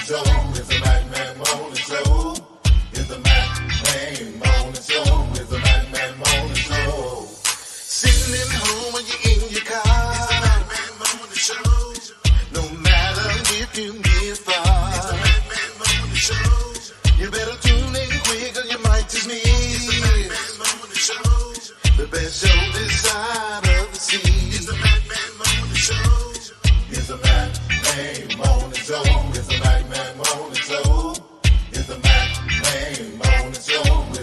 Show. It's the Mac Man Morning Show. It's the Mac Man Morning Show. It's the Mac Man Morning Show. Sitting at home when you're in your car. It's the Mac Man Morning Show. No matter if you get far. It's the Mac Man Morning Show. You better tune in quick or you might just miss. It's the Mac Man Morning Show. The best show this side of the sea. It's the Mac Man Morning Show. It's the Mac Man Morning Show. It's the Mac Man Morning Show. It's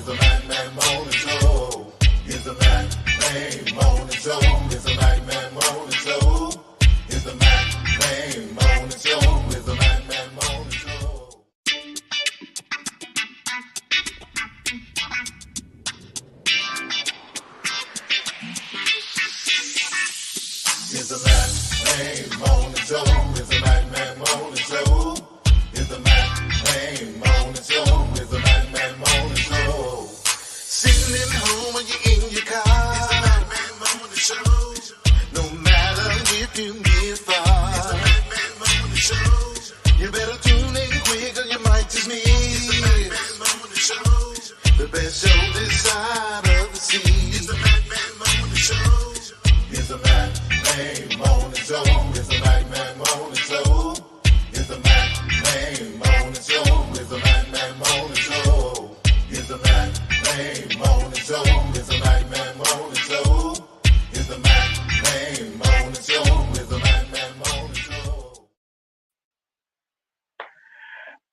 the Mac Man Morning Show. It's the Mac Man Morning Show. It's the Mac Man Morning Show. It's the Mac Man Morning Show. It's the Mac Man Morning Show. It's the Mac Man Morning Show. It's the Mac Man Morning Show. It's the Mac Man Morning Show. It's the Mac Man Morning Show. It's the Mac Man Morning Show. Sitting at home when you're in your car. It's the Mac Man Morning Show. No matter if you get far. It's the Mac Man Morning Show. You better tune in quick or you might just miss. It's the Mac Man Morning Show. The best show this side of the sea. It's the Mac Man Morning Show. It's the Mac Man Morning Show. It's the Mac Man Morning Show. It's the Mac Man Morning Show. It's the Mac Man Morning Show. It's the Mac Man Morning Show. It's the Mac Man Morning Show. It's the Mac Man Morning Show. It's the Mac Man Morning Show.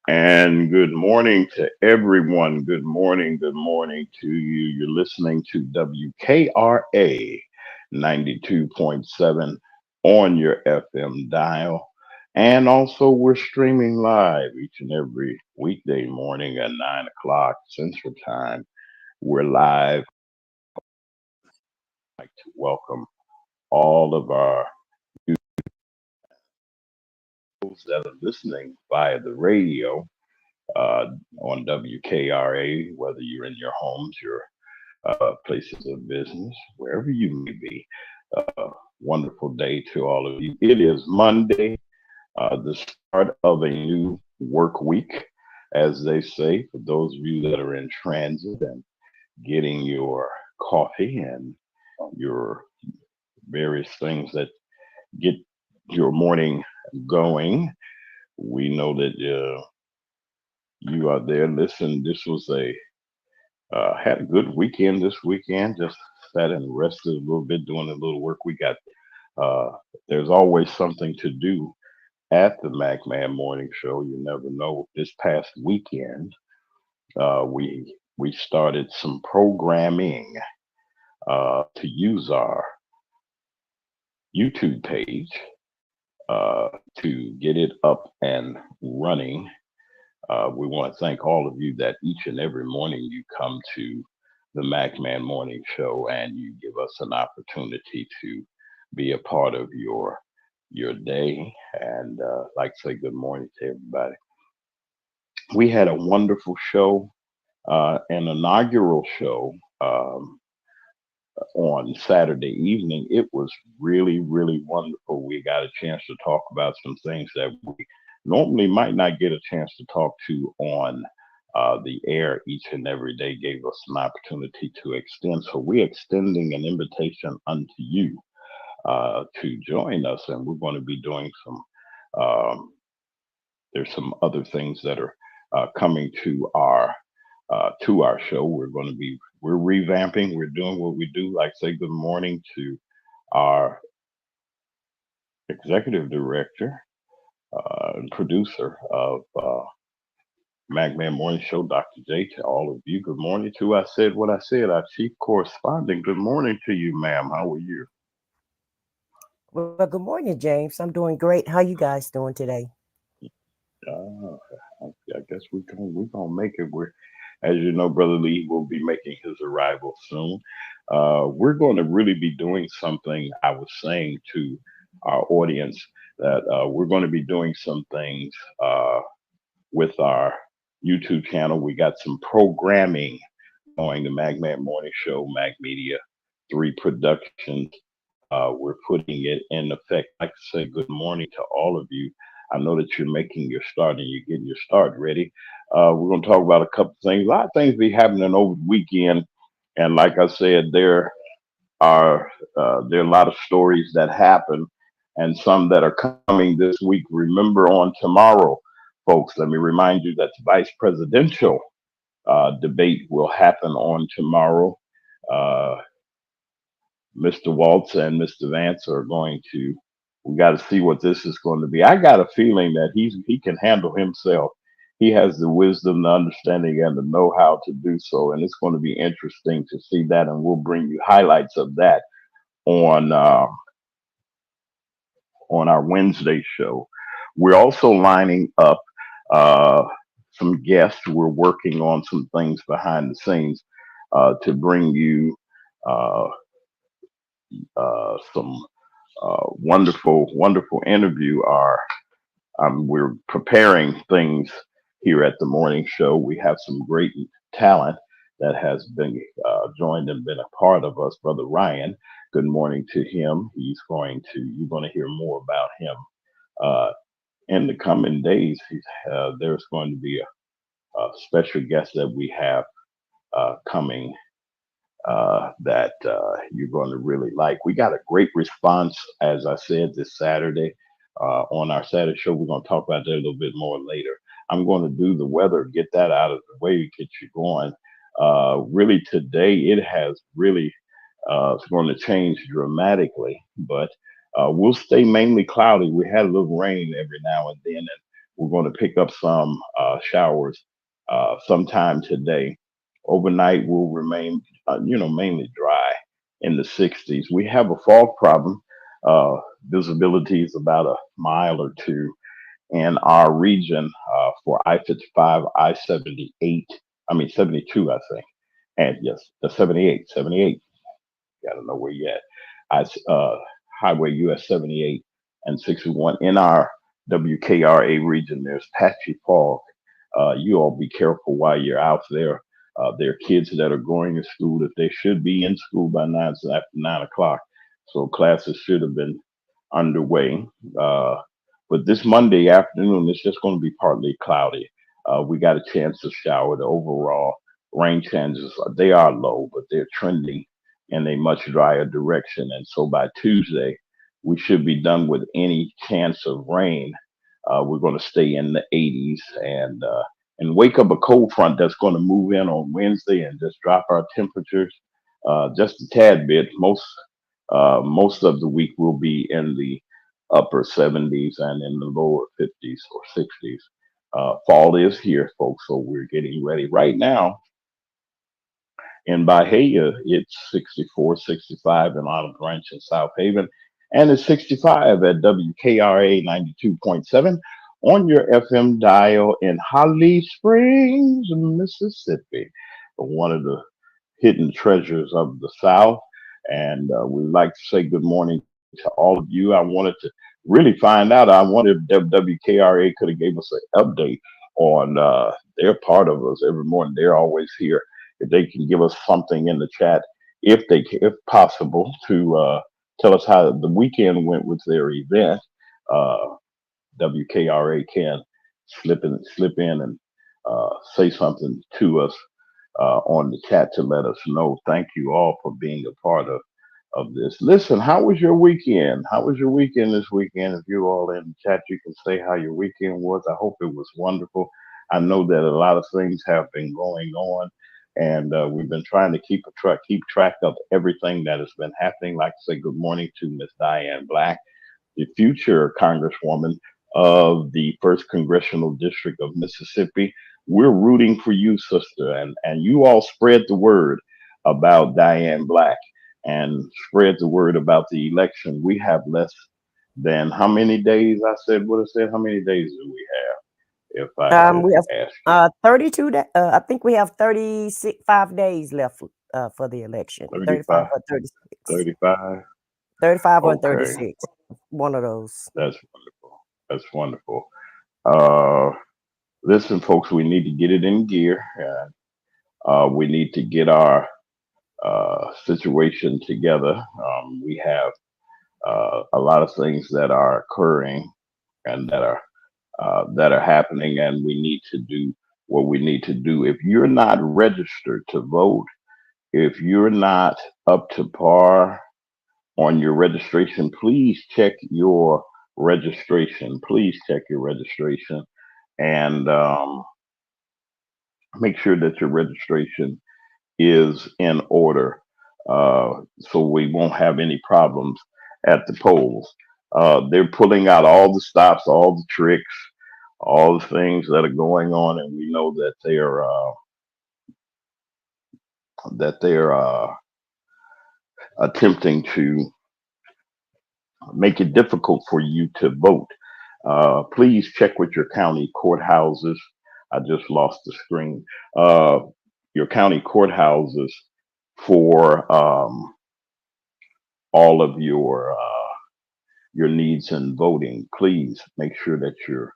And good morning to everyone. Good morning to you. You're listening to WKRA 92.7 on your FM dial. And also, we're streaming live each and every weekday morning at 9 o'clock Central Time. We're live. I'd like to welcome all of our those that are listening via the radio on WKRA, whether you're in your homes, your places of business, wherever you may be. Wonderful day to all of you. It is Monday, the start of a new work week, as they say, for those of you that are in transit and getting your coffee and your various things that get your morning going. We know that you out there. Listen, this was had a good weekend this weekend. Just sat and rested a little bit, doing a little work. We got there's always something to do at the Mac Man Morning Show. You never know. This past weekend, we started some programming to use our YouTube page to get it up and running. We want to thank all of you that each and every morning you come to the Mac Man Morning Show and you give us an opportunity to be a part of your day. And like to say good morning to everybody. We had a wonderful show, an inaugural show on Saturday evening. It was really, really wonderful. We got a chance to talk about some things that we normally might not get a chance to talk to on the air each and every day. Gave us an opportunity to extend. So we're extending an invitation unto you to join us, and we're going to be doing some. There's some other things that are coming to our show. We're revamping. We're doing what we do. Like say good morning to our executive director and producer of Magman Morning Show, Dr. J. To all of you, good morning to I said what I said. Our chief correspondent. Good morning to you, ma'am. How are you? Well, good morning, James. I'm doing great. How you guys doing today? I guess we're gonna make it. As you know, Brother Lee will be making his arrival soon. We're going to really be doing something. I was saying to our audience that we're going to be doing some things with our YouTube channel. We got some programming going. The Magman Morning Show, Mag Media 3 Productions. We're putting it in effect. I'd like to say good morning to all of you. I know that you're making your start and you're getting your start ready. We're going to talk about a couple things. A lot of things be happening over the weekend, and like I said, are there are a lot of stories that happen, and some that are coming this week. Remember, on tomorrow, folks, let me remind you that the vice presidential debate will happen on tomorrow. Uh, Mr. Waltz and Mr. Vance are going to. We got to see what this is going to be. I got a feeling that he can handle himself. He has the wisdom, the understanding, and the know-how to do so, and it's going to be interesting to see that. And we'll bring you highlights of that on on our Wednesday show. We're also lining up uh, some guests. We're working on some things behind the scenes to bring you uh, some wonderful, wonderful interview. We're preparing things here at the morning show. We have some great talent that has been joined and been a part of us. Brother Ryan, good morning to him. You're going to hear more about him uh, in the coming days. There's going to be a special guest that we have coming that you're going to really like. We got a great response, as I said, this Saturday on our Saturday show. We're going to talk about that a little bit more later. I'm going to do the weather, get that out of the way, get you going. Really, today it has really it's going to change dramatically, but we'll stay mainly cloudy. We had a little rain every now and then, and we're going to pick up some showers sometime today. Overnight will remain, mainly dry in the 60s. We have a fog problem. Uh, Visibility is about a mile or two in our region for I-55, I-78. I mean 72, I think. And yes, the 78, 78. I don't know where you at. Highway US 78 and 61 in our WKRA region. There's patchy fog. You all be careful while you're out there. There are kids that are going to school that they should be in school by nine, so after 9 o'clock. So classes should have been underway. Uh, but this Monday afternoon, it's just going to be partly cloudy. We got a chance to shower. The overall rain chances, they are low, but they're trending in a much drier direction. And so by Tuesday, we should be done with any chance of rain. We're going to stay in the 80s and wake up a cold front that's going to move in on Wednesday and just drop our temperatures just a tad bit. Most of the week will be in the upper 70s and in the lower 50s or 60s. Fall is here, folks, so we're getting ready right now. In Bahia, it's 64, 65 in Olive Branch and South Haven, and it's 65 at WKRA 92.7 on your FM dial in Holly Springs, Mississippi, one of the hidden treasures of the South. And we'd like to say good morning to all of you. I wanted to really find out. I wonder if WKRA could have gave us an update on their part of us every morning. They're always here. If they can give us something in the chat, if possible, to tell us how the weekend went with their event. Uh, WKRA can slip in and say something to us on the chat to let us know. Thank you all for being a part of this. Listen, how was your weekend? How was your weekend this weekend? If you all in the chat, you can say how your weekend was. I hope it was wonderful. I know that a lot of things have been going on, and we've been trying to keep track of everything that has been happening. Like to say good morning to Miss Diane Black, the future Congresswoman of the First Congressional District of Mississippi. We're rooting for you, sister, and you all spread the word about Diane Black and spread the word about the election. We have less than how many days? I said, what I said, how many days do we have? If I could We have ask you, 32 I think we have 35 days left for the election. 35 35, or 36. 35. 35 or Okay, 36. One of those. that's wonderful. That's wonderful. Uh, Listen, folks, we need to get it in gear. We need to get our situation together. We have a lot of things that are occurring and that are that are happening, and we need to do what we need to do. If you're not registered to vote, if you're not up to par on your registration, please check your registration. Please check your registration and make sure that your registration is in order, so we won't have any problems at the polls. They're pulling out all the stops, all the tricks, all the things that are going on, and we know that they're attempting to make it difficult for you to vote. Please check with your county courthouses. I just lost the screen. Uh, your county courthouses for all of your needs in voting. Please make sure that you're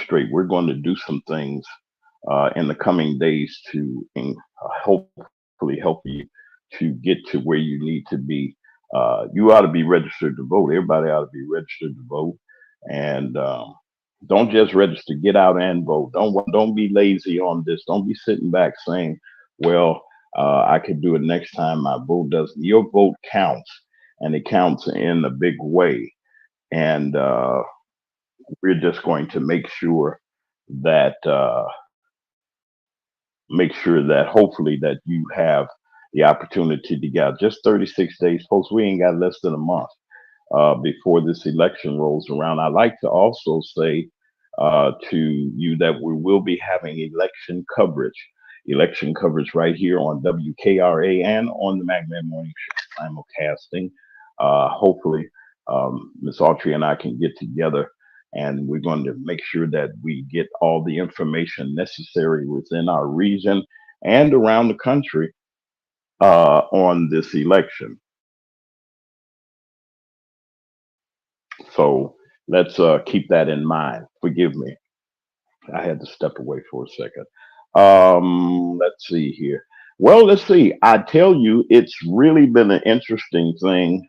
straight. We're going to do some things in the coming days to hopefully help you to get to where you need to be. You ought to be registered to vote. Everybody ought to be registered to vote, and don't just register. Get out and vote. Don't be lazy on this. Don't be sitting back saying, "Well, I could do it next time." My vote doesn't. Your vote counts, and it counts in a big way. And we're just going to that uh, make sure that hopefully that you have the opportunity to get out. Just 36 days, folks. We ain't got less than a month before this election rolls around. I like to also say to you that we will be having election coverage right here on WKRA and on the Magman Morning Show simulcasting. Hopefully, Miss Autry and I can get together, and we're going to make sure that we get all the information necessary within our region and around the country on this election. So let's keep that in mind. Forgive me. I had to step away for a second. Let's see here. Well, let's see. I tell you, it's really been an interesting thing.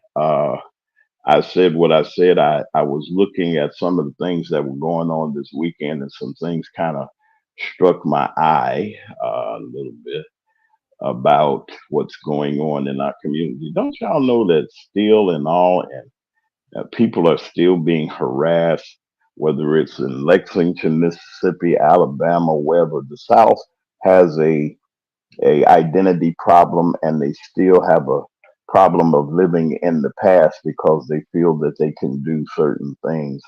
I said what I said. I was looking at some of the things that were going on this weekend, and some things kind of struck my eye a little bit about what's going on in our community. Don't y'all know that still and all, and people are still being harassed, whether it's in Lexington, Mississippi, Alabama, wherever. The South has a identity problem, and they still have a problem of living in the past because they feel that they can do certain things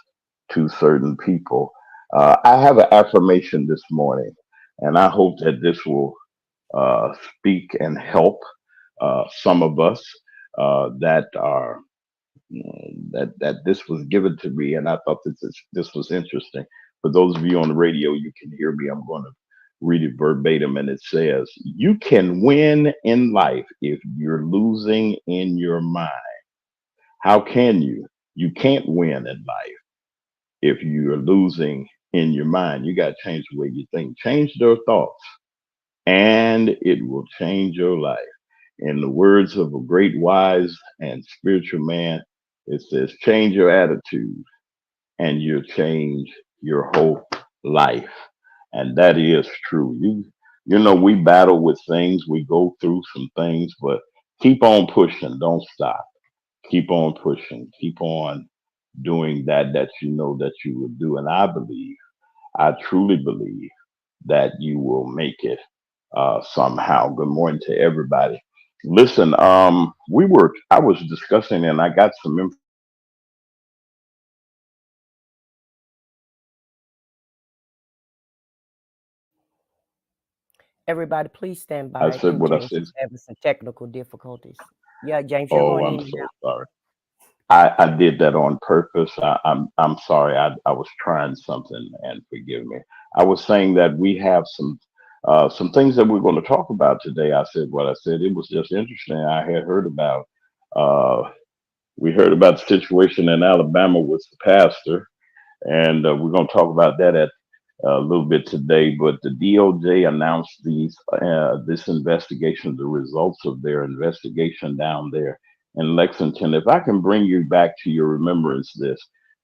to certain people. I have an affirmation this morning, and I hope that this will speak and help some of us that are that this was given to me, and I thought this was interesting. For those of you on the radio, you can hear me. I'm going to read it verbatim, and it says, "You can win in life if you're losing in your mind. How can you? You can't win in life if you're losing in your mind. You got to change the way you think. Change your thoughts, and it will change your life." In the words of a great wise and spiritual man, it says, change your attitude and you'll change your whole life. And that is true. You know, we battle with things, we go through some things, but keep on pushing, don't stop. Keep on pushing, keep on doing that you know that you will do. And I truly believe that you will make it somehow. Good morning to everybody. Listen, I was discussing, and I got some information about Everybody, please stand I by. I said think what I James said. is having some technical difficulties. Yeah, James, you're Oh, going I'm in and so out. sorry. I did that on purpose. I'm sorry. I was trying something, and forgive me. I was saying that we have some things that we're going to talk about today. I said what I said. It was just interesting. I had heard about uh, we heard about the situation in Alabama with the pastor, and we're going to talk about that at a little bit today. But the DOJ announced this investigation, the results of their investigation down there in Lexington. If I can bring you back to your remembrance,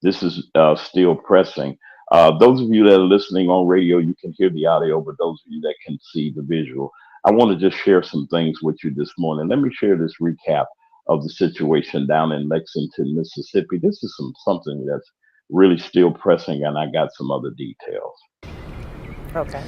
this is still pressing. Those of you that are listening on radio, you can hear the audio, but those of you that can see the visual, I want to just share some things with you this morning. Let me share this recap of the situation down in Lexington, Mississippi. This is something that's really still pressing, and I got some other details. Okay.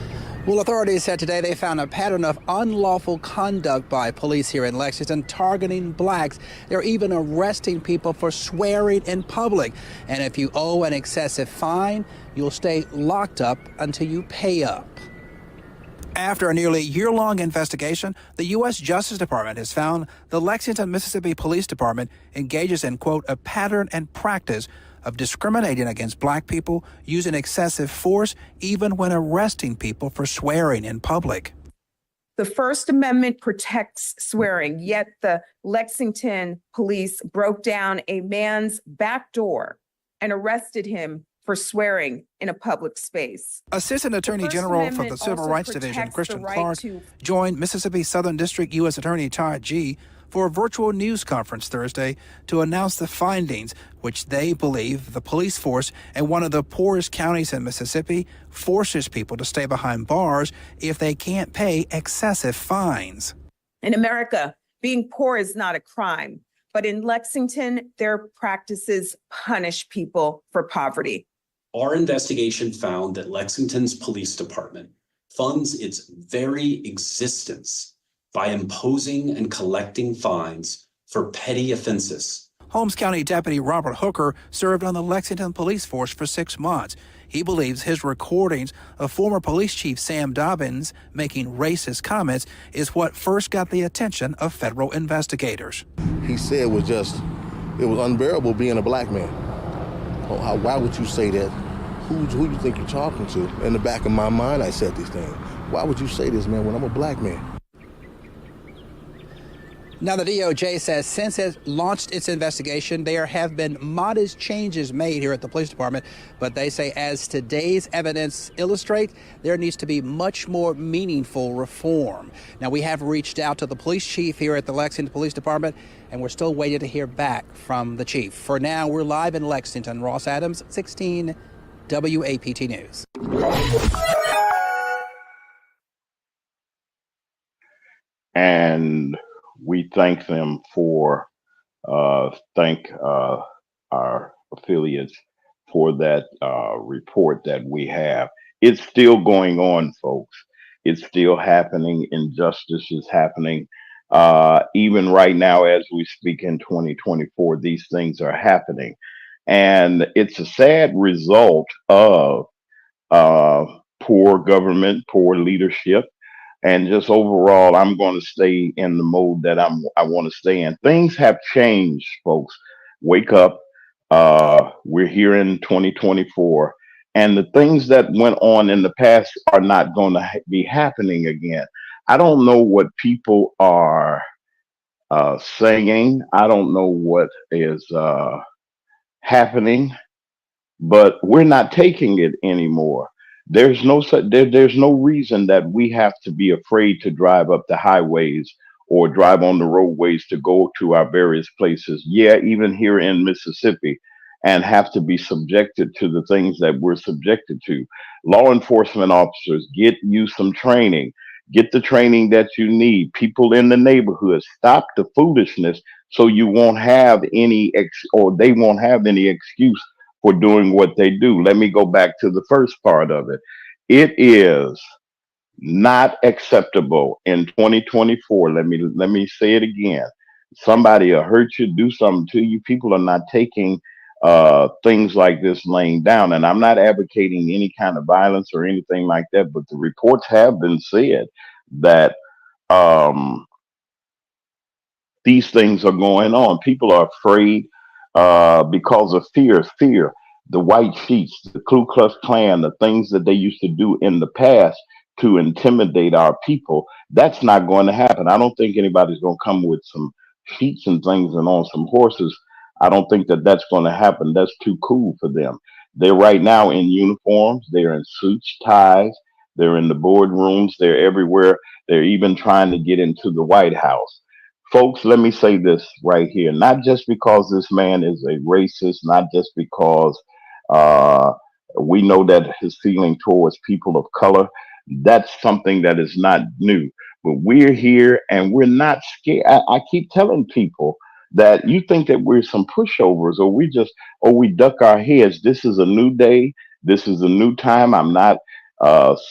Well, authorities said today they found a pattern of unlawful conduct by police here in Lexington, targeting blacks. They're even arresting people for swearing in public. And if you owe an excessive fine, you'll stay locked up until you pay up. After a nearly year-long investigation, the U.S. Justice Department has found the Lexington, Mississippi Police Department engages in, quote, a pattern and practice of discriminating against black people, using excessive force, even when arresting people for swearing in public. The First Amendment protects swearing, yet the Lexington police broke down a man's back door and arrested him for swearing in a public space. Assistant Attorney General for the Civil Rights Division, Christian Clark, joined Mississippi Southern District U.S. Attorney Todd G. for a virtual news conference Thursday to announce the findings, which they believe the police force in one of the poorest counties in Mississippi forces people to stay behind bars if they can't pay excessive fines. In America, being poor is not a crime, but in Lexington, their practices punish people for poverty. Our investigation found that Lexington's police department funds its very existence by imposing and collecting fines for petty offenses. Holmes County Deputy Robert Hooker served on the Lexington Police Force for 6 months. He believes his recordings of former police chief Sam Dobbins making racist comments is what first got the attention of federal investigators. He said it was unbearable being a black man. Why would you say that? Who you think you're talking to? In the back of my mind, I said these things. Why would you say this, man, when I'm a black man? Now, the DOJ says since it launched its investigation, there have been modest changes made here at the police department. But they say as today's evidence illustrates, there needs to be much more meaningful reform. Now, we have reached out to the police chief here at the Lexington Police Department, and we're still waiting to hear back from the chief. For now, we're live in Lexington. Ross Adams, 16 WAPT News. And we thank them for thank our affiliates for that report that we have. It's still going on, folks. It's still happening. Injustice is happening. Even right now, as we speak in 2024, these things are happening. And it's a sad result of poor government, poor leadership, and just overall, I'm going to stay in the mode that I want to stay in. Things have changed, folks. Wake up. We're here in 2024, and the things that went on in the past are not going to be happening again. I don't know what people are saying. I don't know what is happening, but we're not taking it anymore. There's no reason that we have to be afraid to drive up the highways or drive on the roadways to go to our various places. Yeah, even here in Mississippi, and have to be subjected to the things that we're subjected to. Law enforcement officers, get you some training. Get the training that you need. People in the neighborhood, stop the foolishness so you won't have any they won't have any excuse for doing what they do. Let me go back to the first part of it. It is not acceptable in 2024. Let me say it again. Somebody will hurt you, do something to you. People are not taking things like this laying down. And I'm not advocating any kind of violence or anything like that, but the reports have been said that these things are going on. People are afraid because of fear. The white sheets, the Ku Klux Klan, the things that they used to do in the past to intimidate our people, that's not going to happen. I don't think anybody's going to come with some sheets and things and on some horses. I don't think that that's going to happen. That's too cool for them. They're right now in uniforms. They're in suits, ties. They're in the boardrooms. They're everywhere. They're even trying to get into the White House. Folks, let me say this right here. Not just because this man is a racist, not just because We know that his feeling towards people of color, that's something that is not new. But we're here and we're not scared. I keep telling people that you think that we're some pushovers or we duck our heads. This is a new day. This is a new time. I'm not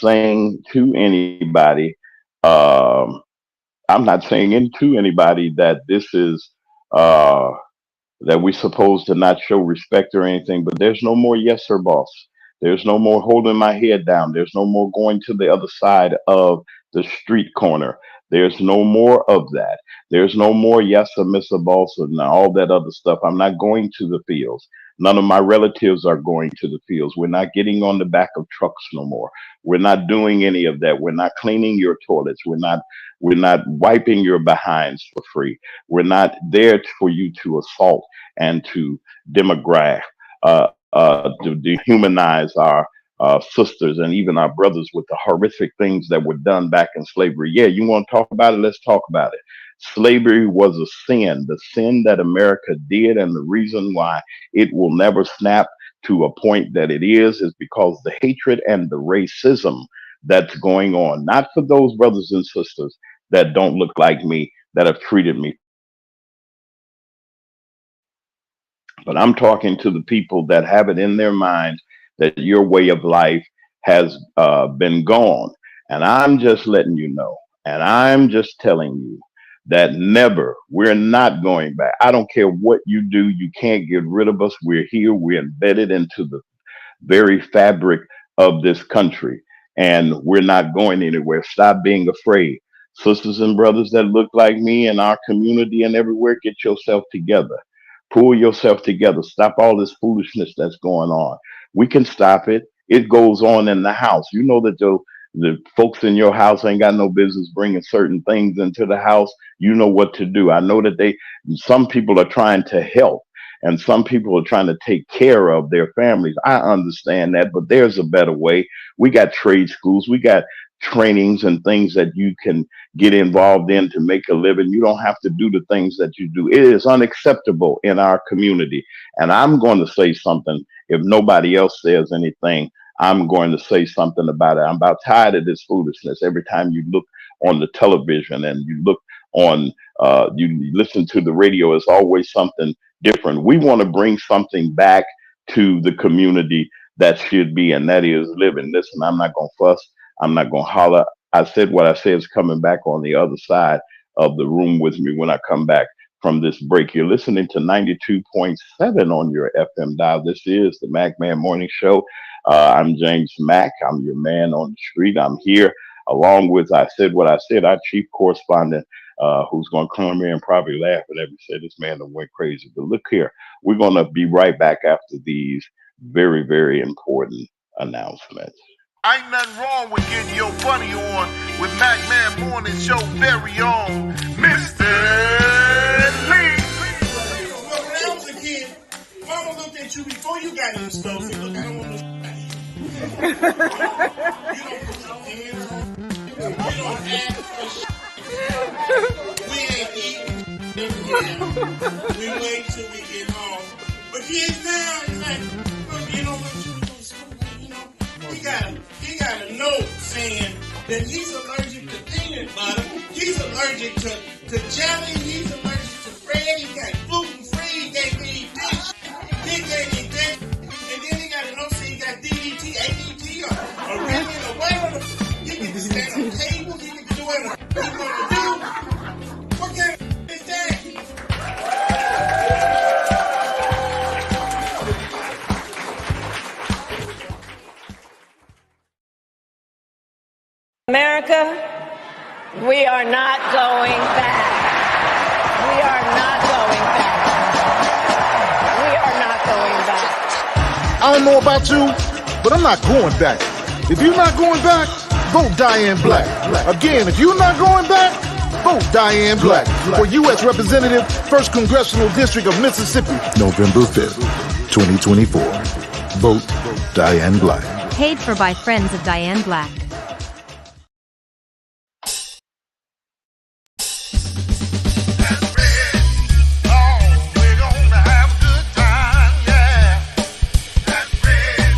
saying to anybody, um, I'm not saying into anybody that this is uh, that we're supposed to not show respect or anything, but there's no more yes sir boss. There's no more holding my head down. There's no more going to the other side of the street corner. There's no more of that. There's no more yes sir, Mr. Boss, and all that other stuff. I'm not going to the fields. None of my relatives are going to the fields. We're not getting on the back of trucks no more. We're not doing any of that. We're not cleaning your toilets. We're not wiping your behinds for free. We're not there for you to assault and to demograph, to dehumanize our sisters and even our brothers with the horrific things that were done back in slavery. Yeah, you want to talk about it? Let's talk about it. Slavery was a sin, the sin that America did, and the reason why it will never snap to a point that it is because the hatred and the racism that's going on, not for those brothers and sisters that don't look like me, that have treated me, but I'm talking to the people that have it in their mind that your way of life has been gone. And I'm just letting you know, and I'm just telling you that never, we're not going back. I don't care what you do, you can't get rid of us. We're here, we're embedded into the very fabric of this country, and we're not going anywhere. Stop being afraid. Sisters and brothers that look like me in our community and everywhere, get yourself together. Pull yourself together. Stop all this foolishness that's going on. We can stop it. It goes on in the house. You know that the folks in your house ain't got no business bringing certain things into the house. You know what to do. I know that some people are trying to help and some people are trying to take care of their families. I understand that, but there's a better way. We got trade schools. We got trainings and things that you can get involved in to make a living. You don't have to do the things that you do. It is unacceptable in our community. And I'm going to say something. If nobody else says anything, I'm going to say something about it. I'm about tired of this foolishness. Every time you look on the television and you look on, you listen to the radio, it's always something different. We want to bring something back to the community that should be, and that is living. Listen, I'm not going to fuss. I'm not going to holler. I said what I said is coming back on the other side of the room with me when I come back from this break. You're listening to 92.7 on your FM dial. This is the Mac Man Morning Show. I'm James Mack. I'm your man on the street. I'm here along with, I said what I said, our chief correspondent, who's going to come here and probably laugh at every say this man that went crazy. But look here, we're going to be right back after these very, very important announcements. Ain't nothing wrong with getting your bunny on with Mac Man Morning Show very own Mr. Lee. When I was a kid, Mama looked at you before you got in the stove. Said, look, I don't want no you don't put your hands on. You don't ask for shit. We ain't eating. We wait till we get home. But kids now, it's like, look, you know what you do to school, you know. He got a note saying that he's allergic to peanut butter, he's allergic to jelly, he's allergic to bread, he got gluten free, he gave me this, he gave me that, and then he got a note saying he got DDT, ADT, or Rivian, or whatever. He can stand on tables, he can do whatever he's gonna do. What kind of is that? America, we are not going back. We are not going back. We are not going back. I don't know about you, but I'm not going back. If you're not going back, vote Diane Black. Again, if you're not going back, vote Diane Black for U.S. Representative, 1st Congressional District of Mississippi, November 5th, 2024. Vote Diane Black. Paid for by friends of Diane Black. We're gonna have a good time, yeah. That's red.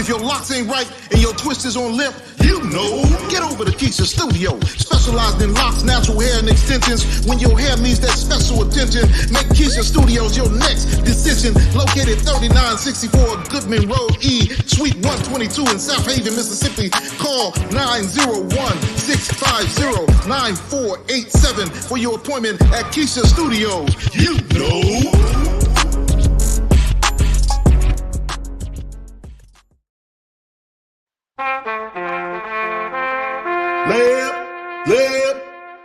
If your locks ain't right and your twist is on limp, you know. Get over to Keisha Studio. Specialized in locks, natural hair, and extensions. When your hair needs that special attention, make Keisha Studios your next decision. Located 3964 Goodman Road E, Suite 122 in South Haven, Mississippi. Call 901-650-9487 for your appointment at Keisha Studios. You know.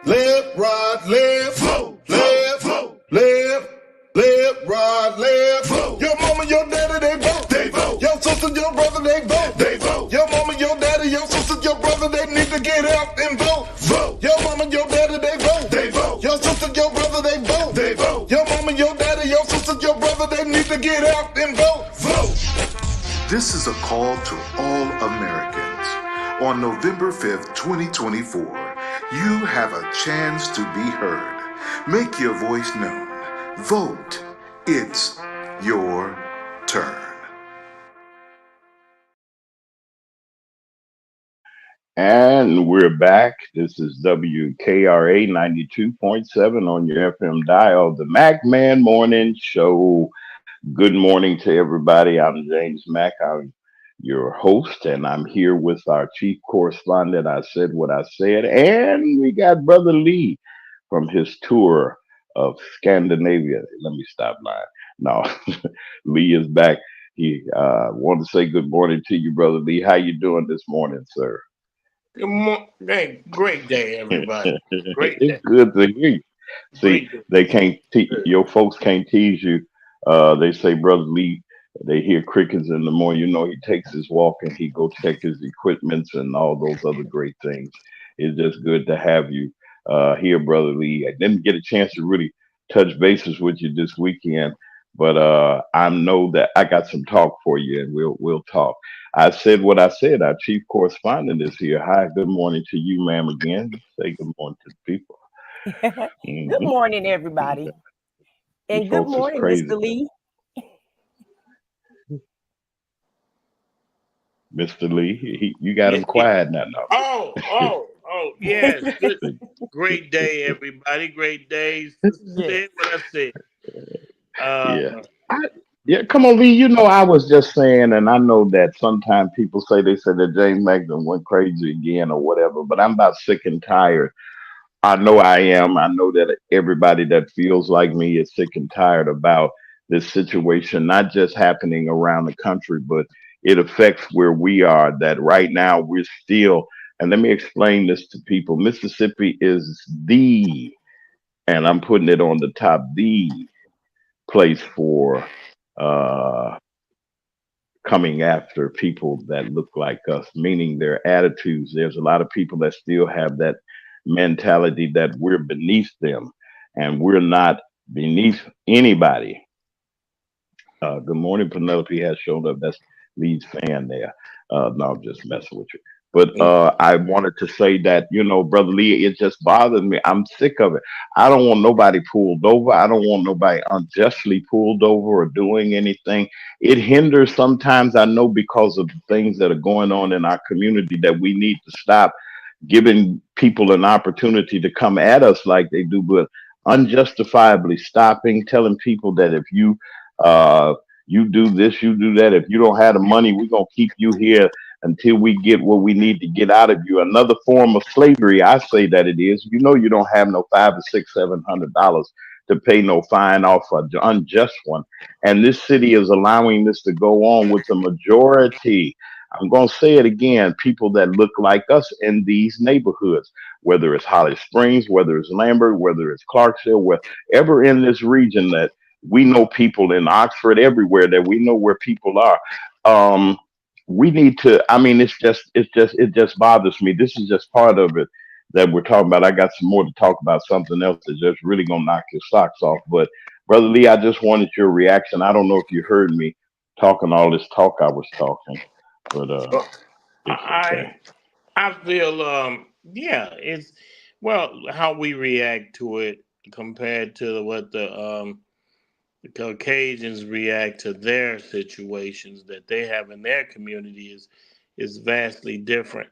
Left, right, left, left, right, left. Your mama, your daddy, they vote. Your sister, your brother, they vote. Your mama, your daddy, your sister, your brother, they need to get out and vote. Your mama, your daddy, they vote. Your sister, your brother, they vote. Your mama, your daddy, your sister, your brother, they need to get out and vote. This is a call to all Americans. On November 5th, 2024, you have a chance to be heard. Make your voice known. Vote. It's your turn. And we're back. This is WKRA 92.7 on your FM dial, the Mac Man Morning Show. Good morning to everybody. I'm James Mack. I'm your host, and I'm here with our chief correspondent. I said what I said, and we got Brother Lee from his tour of Scandinavia. Let me stop lying. No, Lee is back. He wanted to say good morning to you, Brother Lee. How you doing this morning, sir? Hey, great day, everybody. Great It's day. good to hear you. See, Great day. they can't your folks can't tease you. They say, Brother Lee, they hear crickets in the morning. You know, he takes his walk and he go check his equipments and all those other great things. It's just good to have you here, Brother Lee. I didn't get a chance to really touch bases with you this weekend, but I know that I got some talk for you, and we'll talk. I said what I said. Our chief correspondent is here. Hi, good morning to you, ma'am. Again, say good morning to the people. Good morning, everybody. And good Folks is morning, crazy. Mr. Lee. Mr. Lee, you got him quiet now. Oh, yes. Good. Great day, everybody. Great days. Said what I said. Yeah, come on, Lee. You know, I was just saying, and I know that sometimes people say that James Magdalene went crazy again or whatever, but I'm about sick and tired. I know I am. I know that everybody that feels like me is sick and tired about this situation, not just happening around the country, but it affects where we are. That right now we're still, and let me explain this to people. Mississippi is and I'm putting it on the top, the place for uh, coming after people that look like us, meaning their attitudes. There's a lot of people that still have that mentality that we're beneath them, and we're not beneath anybody. Good morning, Penelope has showed up. That's Lee's fan there. No, I'm just messing with you. But I wanted to say that, you know, Brother Lee, it just bothers me. I'm sick of it. I don't want nobody pulled over. I don't want nobody unjustly pulled over or doing anything. It hinders sometimes, I know, because of things that are going on in our community that we need to stop giving people an opportunity to come at us like they do, but unjustifiably stopping, telling people that if uh, you do this, you do that. If you don't have the money, we're gonna keep you here until we get what we need to get out of you. Another form of slavery, I say that it is. You know, you don't have no $500 or $600, $700 to pay no fine off an unjust one, and this city is allowing this to go on with the majority. I'm going to say it again, people that look like us in these neighborhoods, whether it's Holly Springs, whether it's Lambert, whether it's Clarksville, wherever in this region that we know people in Oxford, everywhere that we know where people are. We need to, I mean, it just bothers me. This is just part of it that we're talking about. I got some more to talk about, something else that's just really going to knock your socks off. But Brother Lee, I just wanted your reaction. I don't know if you heard me talking all this talk I was talking, but it's okay. I feel yeah, it's how we react to it compared to what the the Caucasians react to their situations that they have in their community is vastly different.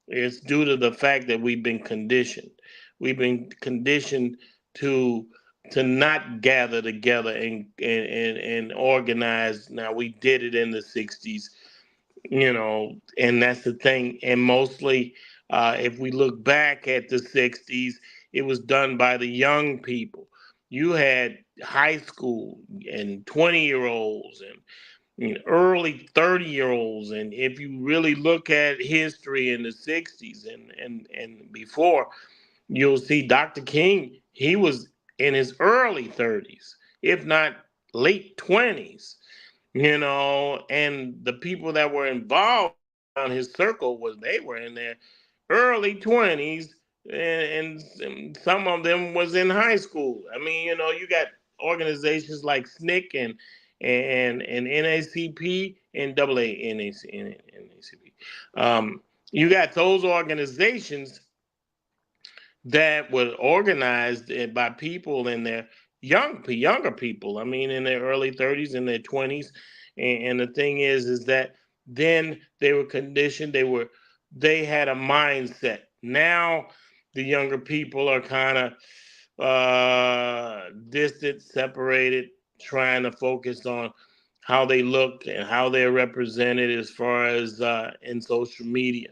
It's due to the fact that we've been conditioned. We've been conditioned to to not gather together and organize. Now we did it in the '60s, and that's the thing. And mostly, if we look back at the '60s, it was done by the young people. You had high school and 20-year-olds and early 30-year-olds. And if you really look at history in the '60s and before, you'll see Dr. King, he was in his early 30s, if not late 20s, and the people that were involved around his circle was they were in their early 20s, and some of them was in high school. I mean, you got organizations like SNCC and NACP and NACP. You got those organizations that were organized by people in their younger people. I mean, in their early 30s, in their 20s, and the thing is that then they were conditioned. They had a mindset. Now the younger people are kind of distant, separated, trying to focus on how they look and how they're represented as far as in social media.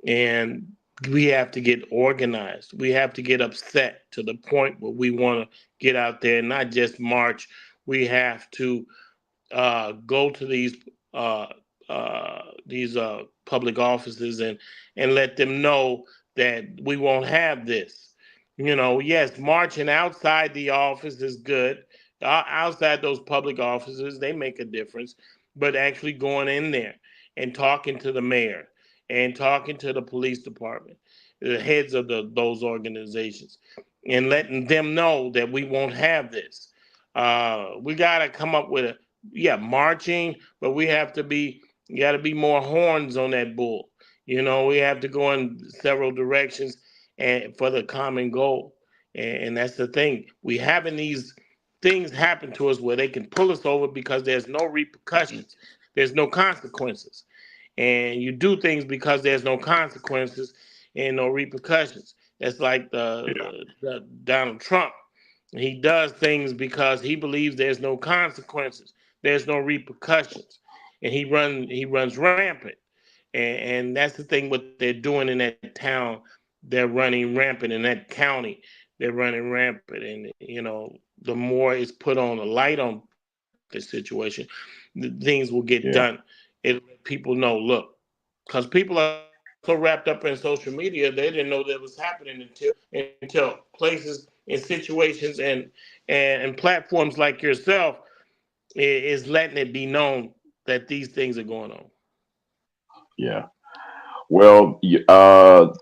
And we have to get organized. We have to get upset to the point where we want to get out there and not just march. We have to go to uh, these public offices and let them know that we won't have this. Yes, marching outside the office is good. Outside those public offices, they make a difference. But actually going in there and talking to the mayor and talking to the police department, the heads of those organizations, and letting them know that we won't have this. We got to come up with marching, but we have to be, got to be more horns on that bull. We have to go in several directions and for the common goal. And that's the thing. We having these things happen to us where they can pull us over because there's no repercussions, there's no consequences, and you do things because there's no consequences and no repercussions. That's like the Donald Trump. He does things because he believes there's no consequences, there's no repercussions, and he runs rampant. And that's the thing. What they're doing in that town, they're running rampant in that county. They're running rampant, and the more is put on a light on this situation, the things will get Yeah. done. It let people know, look, because people are so wrapped up in social media, they didn't know that was happening until places and situations and platforms like yourself is letting it be known that these things are going on. Yeah. Well,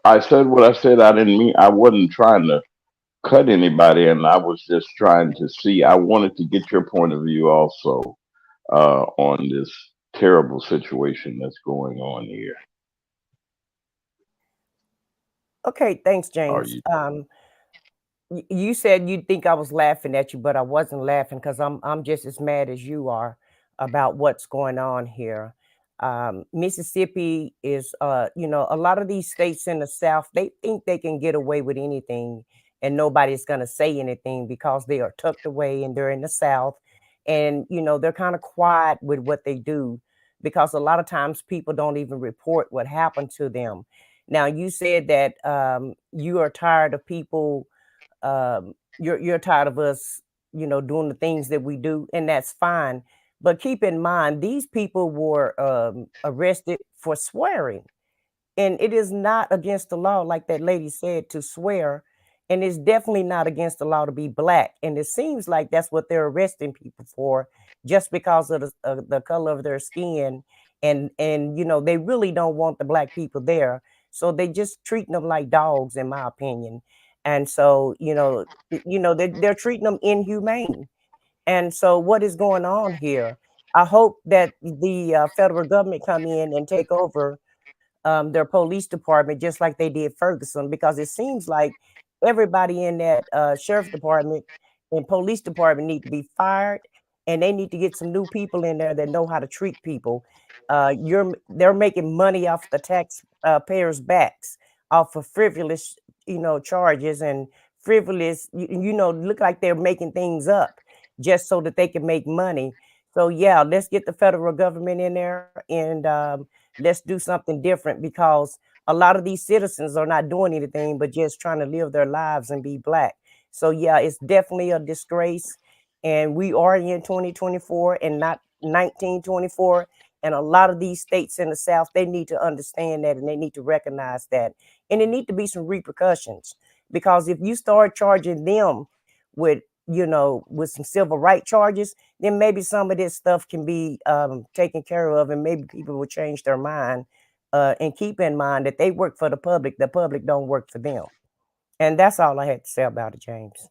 I said what I said. I didn't mean, I wasn't trying to cut anybody, and I was just trying to see. I wanted to get your point of view also on this terrible situation that's going on here. Okay, thanks, Are James. you? You said you'd think I was laughing at you, but I wasn't laughing because I'm just as mad as you are about what's going on here. Mississippi is, a lot of these states in the South, they think they can get away with anything and nobody's going to say anything because they are tucked away and they're in the South. And, they're kind of quiet with what they do because a lot of times people don't even report what happened to them. Now, you said that you are tired of people, you're tired of us, doing the things that we do, and that's fine. But keep in mind, these people were arrested for swearing, and it is not against the law, like that lady said, to swear, and it's definitely not against the law to be black. And it seems like that's what they're arresting people for, just because of the color of their skin, and they really don't want the black people there, so they just treating them like dogs, in my opinion. And so they're treating them inhumane. And so what is going on here? I hope that the federal government come in and take over their police department, just like they did Ferguson, because it seems like everybody in that sheriff department and police department need to be fired, and they need to get some new people in there that know how to treat people. They're making money off the tax payers' backs off of frivolous, charges and frivolous, look like they're making things up just so that they can make money. So yeah, let's get the federal government in there and let's do something different because a lot of these citizens are not doing anything but just trying to live their lives and be black. So yeah, it's definitely a disgrace. And we are in 2024 and not 1924. And a lot of these states in the South, they need to understand that and they need to recognize that. And there need to be some repercussions because if you start charging them with, with some civil right charges, then maybe some of this stuff can be taken care of and maybe people will change their mind and keep in mind that they work for the public don't work for them. And that's all I had to say about it, James.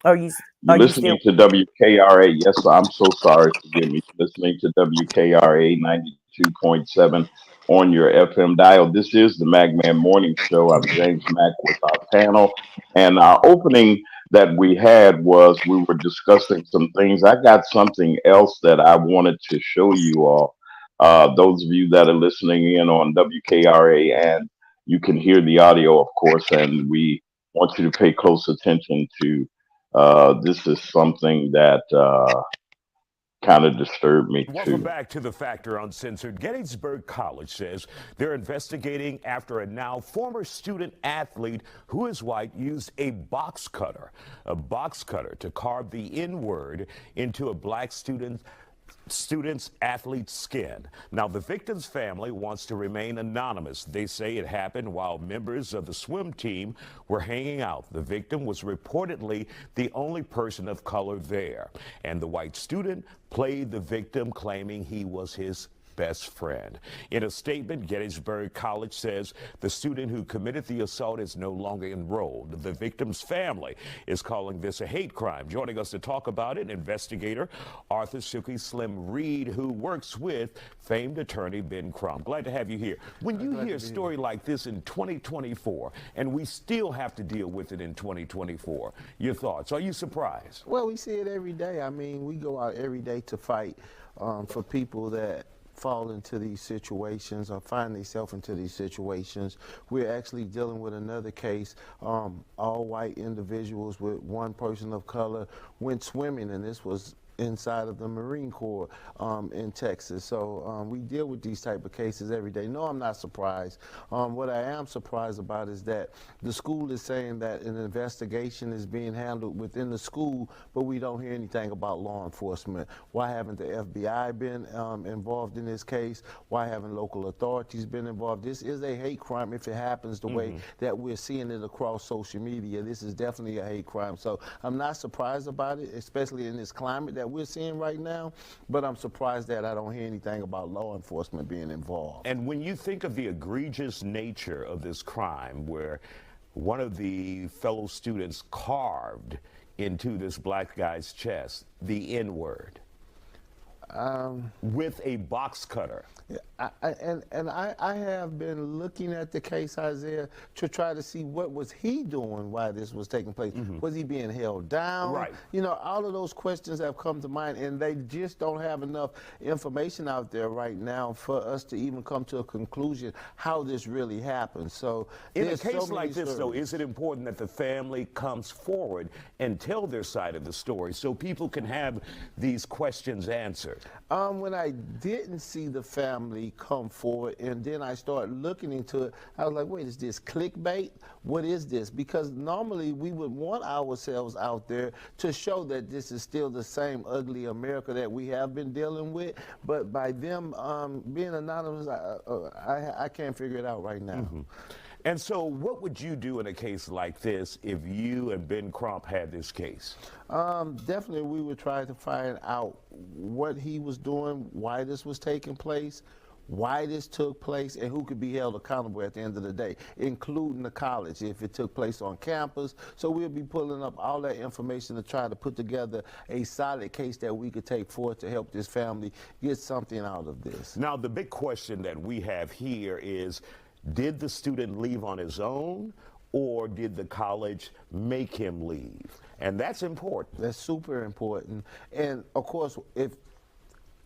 Are you listening still? to WKRA? Yes, I'm so sorry. Forgive me. Listening to WKRA 92.7 on your FM dial. This is the Magman Morning Show. I'm James Mack with our panel. And our opening that we had was we were discussing some things. I got something else that I wanted to show you all. Those of you that are listening in on WKRA, and you can hear the audio, of course, and we want you to pay close attention to this is something that kind of disturbed me Welcome too. back to The Factor Uncensored. Gettysburg College says they're investigating after a now former student athlete who is white used a box cutter to carve the N-word into a black student's athlete's skin. Now, the victim's family wants to remain anonymous. They say it happened while members of the swim team were hanging out. The victim was reportedly the only person of color there, and the white student played the victim, claiming he was his best friend. In a statement, Gettysburg College says the student who committed the assault is no longer enrolled. The victim's family is calling this a hate crime. Joining us to talk about it, investigator Arthur Shuki Slim Reed, who works with famed attorney Ben Crump. Glad to have you here. When you hear a story like this in 2024, and we still have to deal with it in 2024, your thoughts? Are you surprised? Well, we see it every day. I mean, we go out every day to fight for people that fall into these situations or find themselves into these situations. We're actually dealing with another case. All white individuals with one person of color went swimming, and this was inside of the Marine Corps in Texas. So we deal with these type of cases every day. No, I'm not surprised. What I am surprised about is that the school is saying that an investigation is being handled within the school, but we don't hear anything about law enforcement. Why haven't the FBI been involved in this case? Why haven't local authorities been involved? This is a hate crime if it happens the way that we're seeing it across social media. This is definitely a hate crime. So I'm not surprised about it, especially in this climate that we're seeing right now, but I'm surprised that I don't hear anything about law enforcement being involved. And when you think of the egregious nature of this crime, where one of the fellow students carved into this black guy's chest the N-word with a box cutter. I have been looking at the case, Isaiah, to try to see what was he doing while this was taking place. Was he being held down? Right. You know, all of those questions have come to mind, and they just don't have enough information out there right now for us to even come to a conclusion how this really happened. So in a case like this, though, is it important that the family comes forward and tell their side of the story so people can have these questions answered? When I didn't see the family come forward and then I started looking into it, I was like, wait, is this clickbait? What is this? Because normally we would want ourselves out there to show that this is still the same ugly America that we have been dealing with, but by them being anonymous, I can't figure it out right now. And so what would you do in a case like this if you and Ben Crump had this case? Definitely we would try to find out what he was doing, why this was taking place, why this took place, and who could be held accountable at the end of the day, including the college if it took place on campus. So we'll be pulling up all that information to try to put together a solid case that we could take forward to help this family get something out of this. Now, the big question that we have here is, Did the student leave on his own, or did the college make him leave? And that's important. That's super important. And of course, if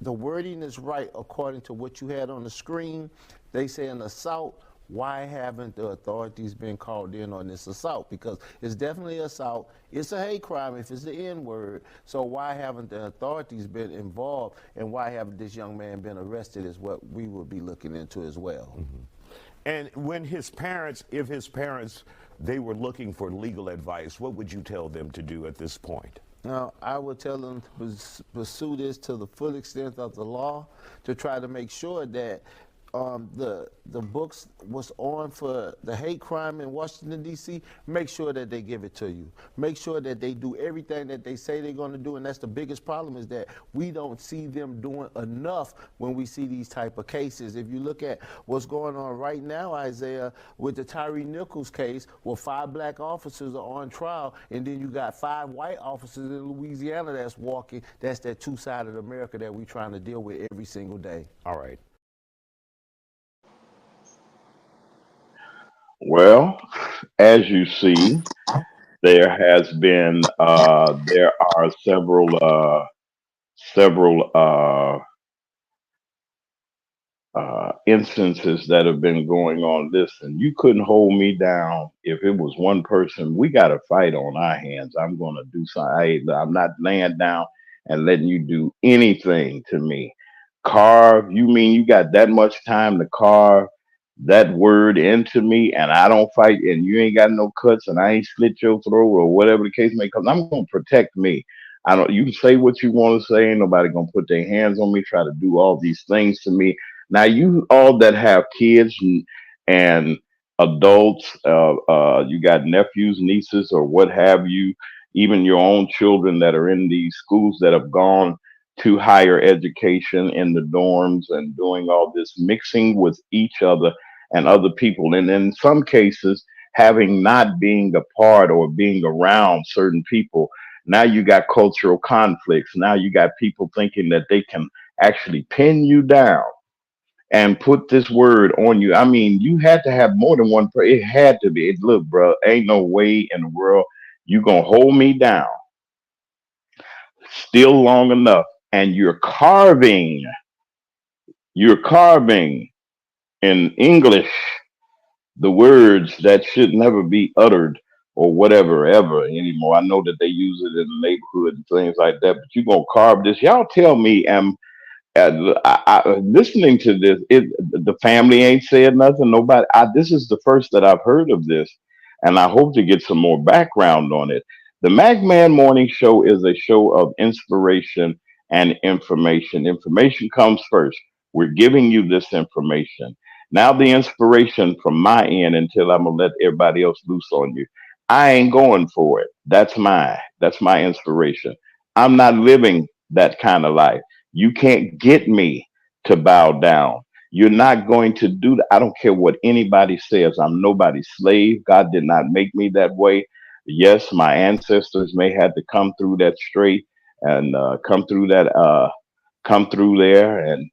the wording is right according to what you had on the screen, they say an assault. Why haven't the authorities been called in on this assault? Because it's definitely assault. It's a hate crime if it's the N-word. So why haven't the authorities been involved, and why haven't this young man been arrested is what we will be looking into as well. And when his parents, if his parents, they were looking for legal advice, what would you tell them to do at this point? Now, I would tell them to pursue this to the full extent of the law, to try to make sure that the books was on for the hate crime in Washington, D.C., make sure that they give it to you. Make sure that they do everything that they say they're going to do, and that's the biggest problem, is that we don't see them doing enough when we see these type of cases. If you look at what's going on right now, Isaiah, with the Tyree Nichols case, where 5 black officers are on trial, and then you got 5 white officers in Louisiana that's walking. That's that two-sided America that we're trying to deal with every single day. All right. Well, as you see, there has been there are several instances that have been going on. Listen, you couldn't hold me down if it was one person. We got a fight on our hands. I'm going to do something. I'm not laying down and letting you do anything to me. Carve, you mean you got that much time to carve that word into me, and I don't fight, and you ain't got no cuts, and I ain't slit your throat or whatever the case may be, because I'm going to protect me. I don't. You can say what you want to say. Ain't nobody gonna put their hands on me, try to do all these things to me. Now, you all that have kids and adults, you got nephews, nieces, or what have you, even your own children that are in these schools that have gone to higher education in the dorms and doing all this mixing with each other and other people. And in some cases, having not being a part or being around certain people, now you got cultural conflicts. Now you got people thinking that they can actually pin you down and put this word on you. I mean, you had to have more than one. It had to be. Look, bro, ain't no way in the world you gonna hold me down still long enough, and you're carving in English the words that should never be uttered or whatever ever anymore. I know that they use it in the neighborhood and things like that, but you gonna carve this. Y'all tell me, listening to this, the family ain't said nothing. Nobody. This is the first that I've heard of this, and I hope to get some more background on it. The McMahon Morning Show is a show of inspiration and information. Information comes first. We're giving you this information. Now, the inspiration from my end, until I'm gonna let everybody else loose on you. I ain't going for it. That's mine. That's my inspiration. I'm not living that kind of life. You can't get me to bow down. You're not going to do that. I don't care what anybody says. I'm nobody's slave. God did not make me that way. Yes, my ancestors may have to come through that straight and come through there, and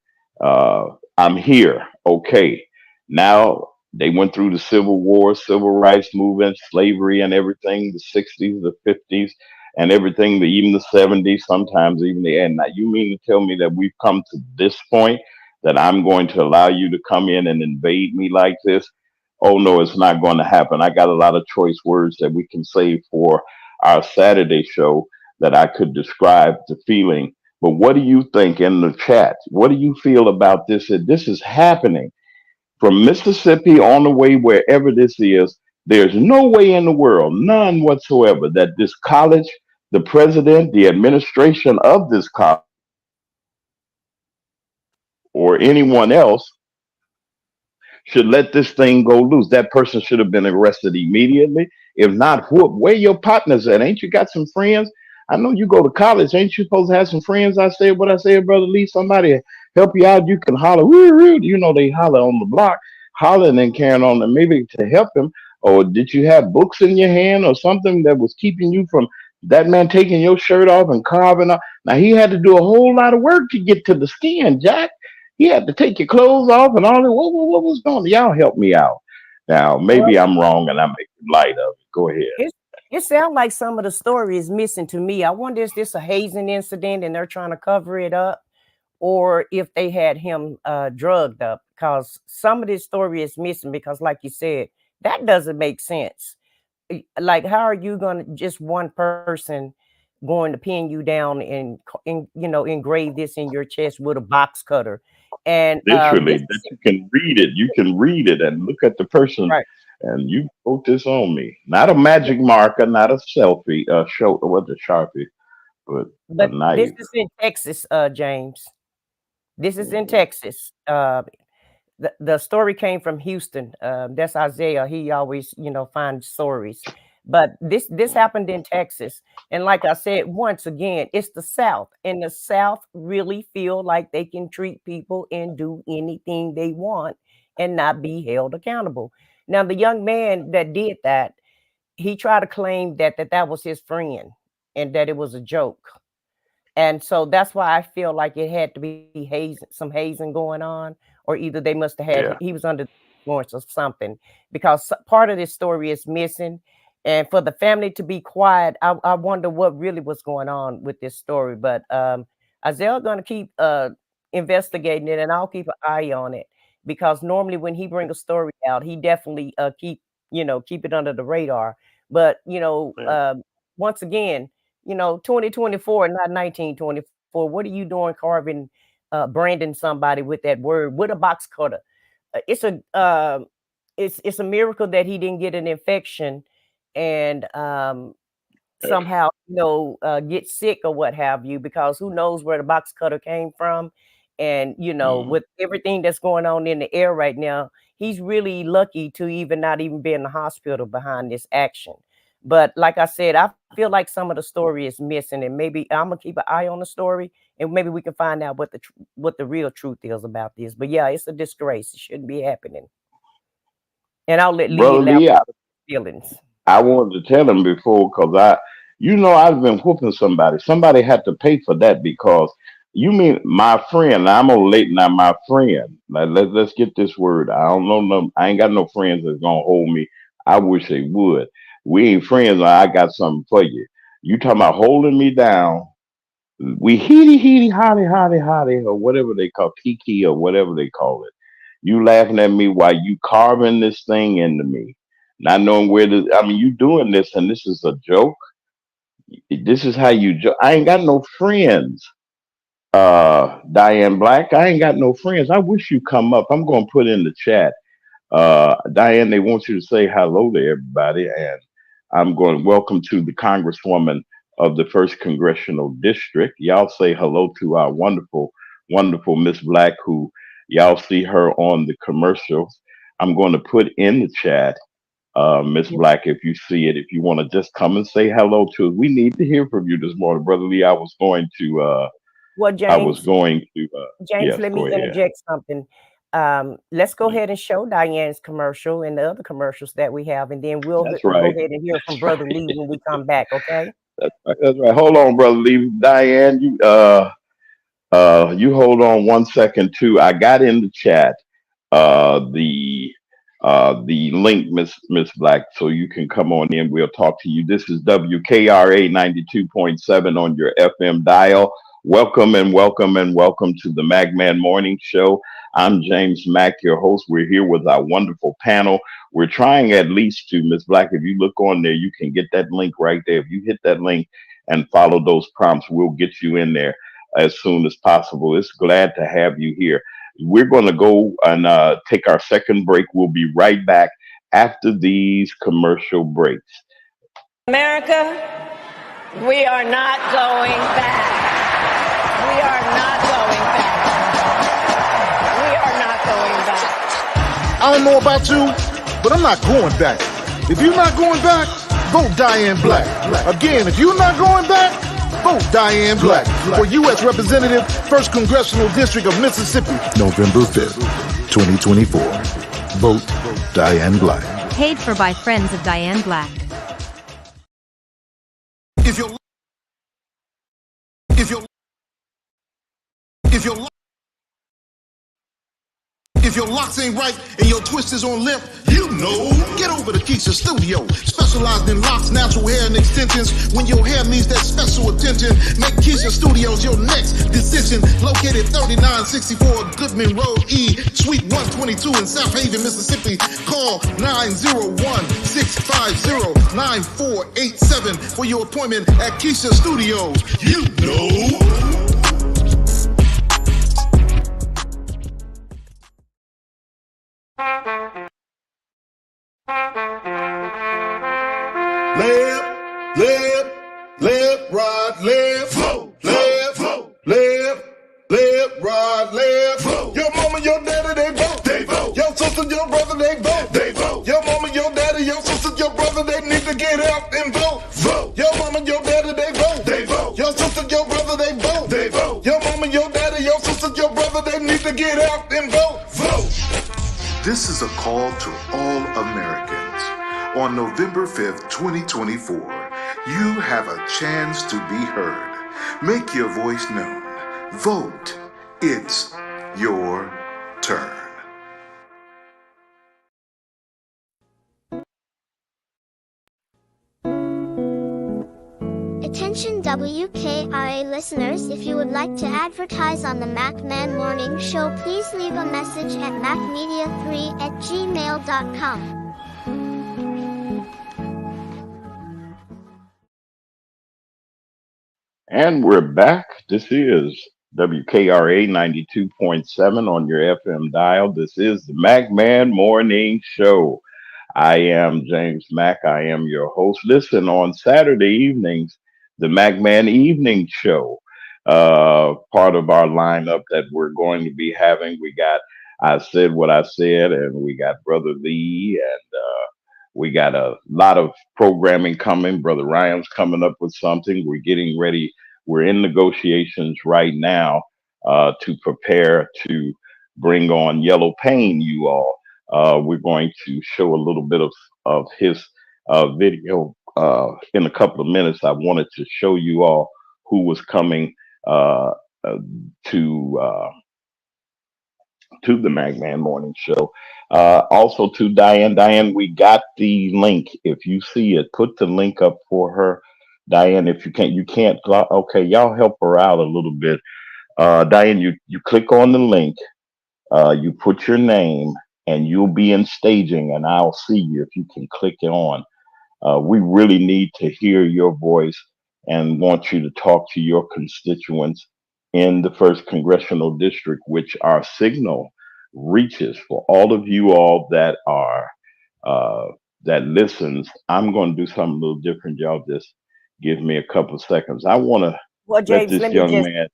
I'm here. Okay. Now they went through the Civil War, civil rights movement, slavery, and everything, the 60s, the 50s, and everything, even the 70s, sometimes even the end. Now, you mean to tell me that we've come to this point that I'm going to allow you to come in and invade me like this? Oh, no, it's not going to happen. I got a lot of choice words that we can save for our Saturday show that I could describe the feeling. But what do you think in the chat? What do you feel about this? That this is happening from Mississippi on the way wherever this is. There's no way in the world, none whatsoever, that this college, the president, the administration of this college, or anyone else should let this thing go loose. That person should have been arrested immediately. If not, where your partners at? Ain't you got some friends? I know you go to college. Ain't you supposed to have some friends? I said what I said, Brother Lee. Somebody help you out. You can holler. Woo, woo. You know, they holler on the block, hollering and carrying on them, maybe to help him. Or did you have books in your hand or something that was keeping you from that man taking your shirt off and carving up? Now, he had to do a whole lot of work to get to the skin, Jack. He had to take your clothes off and all that. What was going on? Y'all help me out. Now, maybe Well, I'm wrong and I'm making light of it. Go ahead. it sounds like some of the story is missing to me. I wonder, is this a hazing incident and they're trying to cover it up, or if they had him drugged up? Because some of this story is missing. Because, like you said, that doesn't make sense. Like, how are you going to just one person going to pin you down and engrave this in your chest with a box cutter? And Literally, this that is you can read it. You can read it and look at the person, right. and you wrote this on me. Not a magic marker, not a selfie, show what the Sharpie, but a But this knife. is in Texas, James. This is in Mhm. Texas. The story came from Houston. That's Isaiah. He always, finds stories. But this happened in Texas. And like I said, once again, it's the South. And the South really feel like they can treat people and do anything they want and not be held accountable. Now, the young man that did that, he tried to claim that was his friend and that it was a joke. And so that's why I feel like it had to be some hazing going on, or either they must have had Yeah. he was under the influence of something, because part of this story is missing. And for the family to be quiet, I wonder what really was going on with this story. But Isaiah gonna keep investigating it, and I'll keep an eye on it, because normally when he bring a story out, he definitely keep it under the radar. But Yeah. once again, 2024, not 1924. What are you doing carving, branding somebody with that word with a box cutter? It's a miracle that he didn't get an infection and somehow get sick or what have you, because who knows where the box cutter came from. And Mhm. with everything that's going on in the air right now, he's really lucky to even not even be in the hospital behind this action. But like I said, I feel like some of the story is missing, and maybe I'm gonna keep an eye on the story, and maybe we can find out what the real truth is about this. But yeah, it's a disgrace. It shouldn't be happening. And I'll let Lee Brother Lee, elaborate feelings. I wanted to tell him before because I've been whooping somebody. Somebody had to pay for that because you mean my friend. Now, I'm on late now, my friend. Now, let's get this word. I don't know. No, I ain't got no friends that's going to hold me. I wish they would. We ain't friends. I got something for you. You talking about holding me down. We heedy, hotty, or whatever they call kiki or whatever they call it. You laughing at me while you carving this thing into me, not knowing where to. I mean, you doing this, and this is a joke. This is how you. I ain't got no friends. Diane Black. I ain't got no friends. I wish you come up. I'm gonna put in the chat. Diane, they want you to say hello to everybody, and I'm going welcome to the Congresswoman of the First Congressional District. Y'all say hello to our wonderful, wonderful Miss Black, who y'all see her on the commercials. I'm going to put in the chat, Miss Yeah. Black, if you see it, if you want to just come and say hello to us. We need to hear from you this morning, Brother Lee. Well, I was James, going to, James, yes, let go me ahead. interject something. Let's go ahead and show Diane's commercial and the other commercials that we have, and then we'll That's go right. ahead and hear from That's Brother right. Lee when we come back. Okay? That's right. That's right. Hold on, Brother Lee. Diane, you hold on 1 second too. I got in the chat uh the the link, Miss Black, so you can come on in. We'll talk to you. This is WKRA 92.7 on your FM dial. Welcome and welcome and welcome to the Magman Morning Show. I'm James Mack, your host. We're here with our wonderful panel. We're trying at least to, Miss Black, if you look on there, you can get that link right there. If you hit that link and follow those prompts, we'll get you in there as soon as possible. It's glad to have you here. We're going to go and take our second break. We'll be right back after these commercial breaks. America, we are not going back. We are not going back. We are not going back. I don't know about you, but I'm not going back. If you're not going back, vote Diane Black. Again, if you're not going back, vote Diane Black for U.S. Representative, 1st Congressional District of Mississippi. November 5th, 2024. Vote Diane Black. Paid for by friends of Diane Black. If you're If your locks ain't right and your twist is on limp, you know. Get over to Keisha Studio. Specialized in locks, natural hair, and extensions. When your hair needs that special attention, make Keisha Studios your next decision. Located 3964 Goodman Road E, Suite 122 in South Haven, Mississippi. Call 901-650-9487 for your appointment at Keisha Studios. You know. Left, right, left, left, right, left. Your mama, your daddy, they vote. Your sister, your brother, they vote. Your mama, your daddy, your sister, your brother, they need to get out and vote. Your mama, your daddy, they vote. Your sister, your brother, they vote. Your mama, your daddy, your sister, your brother, they need to get out and vote. This is a call to all Americans. On November 5th, 2024, you have a chance to be heard. Make your voice known. Vote. It's your turn. Attention WKRA listeners, if you would like to advertise on the MacMan Morning Show, please leave a message at macmedia3@gmail.com. And we're back. This is WKRA 92.7 on your FM dial. This is the MacMan Morning Show. I am James Mack. I am your host. Listen, on Saturday evenings, the MacMan Evening Show, part of our lineup that we're going to be having. We got I Said What I Said, and we got Brother Lee, and we got a lot of programming coming. Brother Ryan's coming up with something. We're getting ready. We're in negotiations right now to prepare to bring on Yellow Pain, you all. We're going to show a little bit of his video in a couple of minutes. I wanted to show you all who was coming to the MacMan Morning Show. Also to Diane. Diane, we got the link. If you see it, put the link up for her. Diane, if you can't, okay, y'all help her out a little bit. Diane, you click on the link, you put your name, and you'll be in staging, and I'll see you if you can click it on. We really need to hear your voice and want you to talk to your constituents in the 1st Congressional District, which our signal reaches. For all of you all that are that listens, I'm going to do something a little different. Y'all just give me a couple seconds. I want to James, let this young man.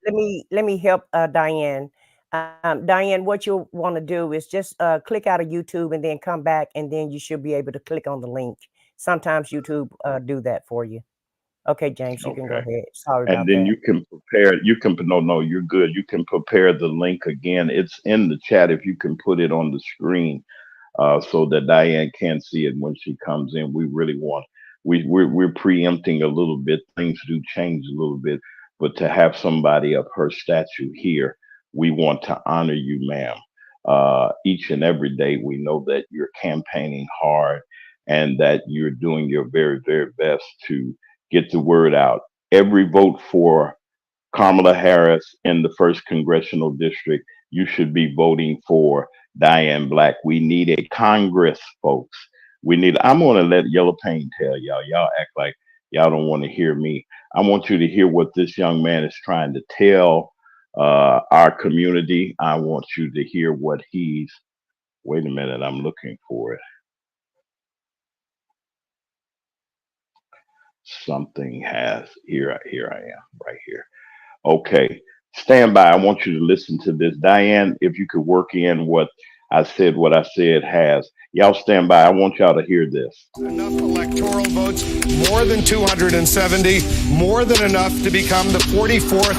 Let me help Diane. Diane, what you'll want to do is just click out of YouTube and then come back, and then you should be able to click on the link. Sometimes YouTube do that for you. Okay, James, you can go ahead. Sorry about that. And then you can prepare. No, you're good. You can prepare the link again. It's in the chat. If you can put it on the screen so that Diane can see it when she comes in. We really want. We're preempting a little bit. Things do change a little bit, but to have somebody of her stature here, we want to honor you, ma'am. Each and every day, we know that you're campaigning hard and that you're doing your very, very best to get the word out. Every vote for Kamala Harris in the 1st Congressional District, you should be voting for Diane Black. We need a Congress, folks. I'm going to let Yellow Pain tell y'all. Y'all act like y'all don't want to hear me. I want you to hear what this young man is trying to tell our community. I want you to hear what wait a minute, I'm looking for it. Something has, here I am, right here. Okay, stand by. I want you to listen to this. Diane, if you could work in what I said has. Y'all stand by. I want y'all to hear this. Enough electoral votes, more than 270, more than enough to become the 44th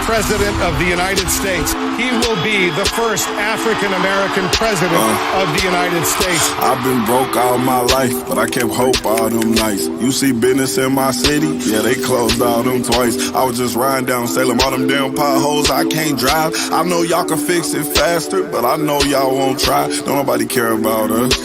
President of the United States. He will be the first African-American president of the United States. I've been broke all my life, but I kept hope all them nights. You see business in my city? Yeah, they closed all them twice. I was just riding down Salem, all them damn potholes, I can't drive. I know y'all can fix it faster, but I know y'all won't try. Don't nobody care about us,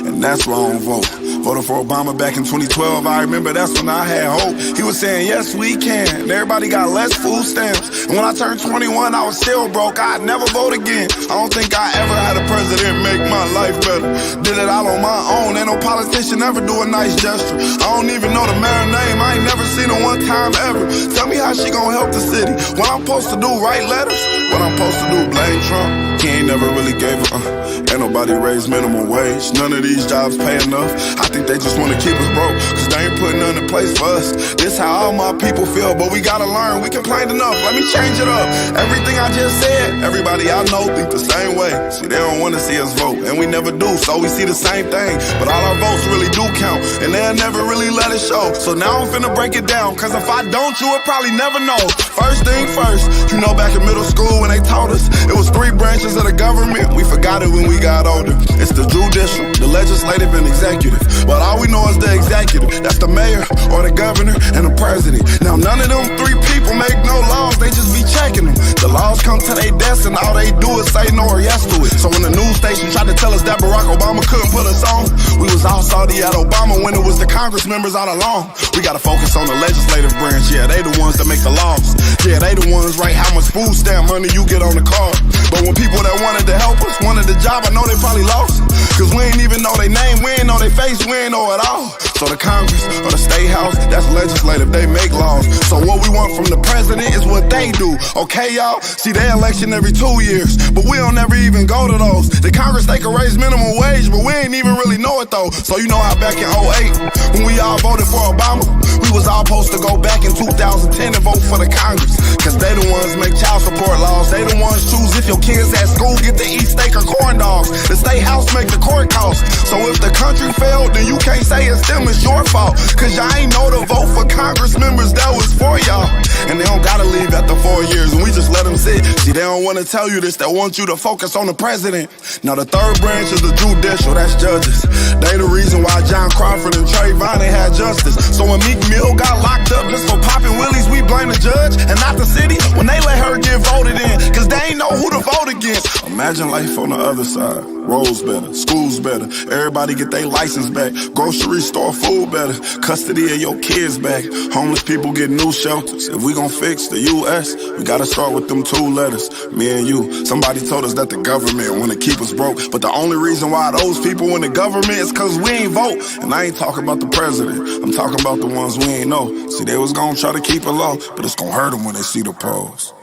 and that's why I don't vote. Voted for Obama back in 2012, I remember that's when I had hope. He was saying, yes, we can, and everybody got less food stamps. And when I turned 21, I was still broke, I'd never vote again. I don't think I ever had a president make my life better. Did it all on my own, ain't no politician ever do a nice gesture. I don't even know the mayor's name, I ain't never seen her one time ever. Tell me how she gonna help the city. What I'm supposed to do, write letters? What I'm supposed to do, blame Trump? He ain't never really gave a ain't nobody raised minimum wage. None of these jobs pay enough. I think they just wanna keep us broke, cause they ain't putting nothing in place for us. This how all my people feel, but we gotta learn. We complained enough, let me change it up. Everything I just said, everybody I know think the same way. See, they don't wanna see us vote, and we never do, so we see the same thing. But all our votes really do count, and they'll never really let it show. So now I'm finna break it down, cause if I don't, you would probably never know. First thing first, you know back in middle school when they taught us, it was 3 branches of the government. We forgot it when we got older. It's the judicial, the legislative, and executive. But all we know is the executive. That's the mayor or the governor and the president. Now none of them 3 people make no laws, they just be checking them. The laws come to their desk and all they do is say no or yes to it. So when the news station tried to tell us that Barack Obama couldn't put us on, we was all salty at Obama when it was the Congress members all along. We gotta focus on the legislative branch, yeah, they the ones that make the laws. Yeah, they the ones write how much food stamp money you get on the card. But when people that wanted to help us wanted the job, I know they probably lost. Cause we ain't even know their name, we ain't know their face, we ain't know it all. So the Congress or the State House, that's legislative, they make laws. So what we want from the president is what they do, okay y'all? See, they election every 2 years, but we don't ever even go to those. The Congress, they can raise minimum wage, but we ain't even really know it though. So you know how back in 08, when we all voted for Obama, we was all supposed to go back in 2010 and vote for the Congress. Cause they the ones make child support laws, they the ones choose if your kids at school get to eat steak or corn dogs. The State House make the court costs. So if the country failed, then you can't say it's them, it's your fault. Cause y'all ain't know to vote for Congress members that was for y'all. And they don't gotta leave after 4 years, and we just let them sit. See, they don't wanna tell you this, they want you to focus on the president. Now the third branch is the judicial, that's judges. They the reason why John Crawford and Trayvon ain't had justice. So when Meek Mill got locked up just for popping willies, we blame the judge and not the city when they let her get voted in, cause they ain't know who to vote against. Imagine life on the other side. Roads better, schools better, everybody get their license back. Grocery store food better, custody of your kids back. Homeless people get new shelters. If we gon' fix the U.S., we gotta start with them 2 letters, me and you. Somebody told us that the government wanna keep us broke, but the only reason why those people in the government is cause we ain't vote. And I ain't talking about the president, I'm talking about the ones we ain't know. See, they was gonna try to keep it low, but it's gonna hurt them when they see the pros.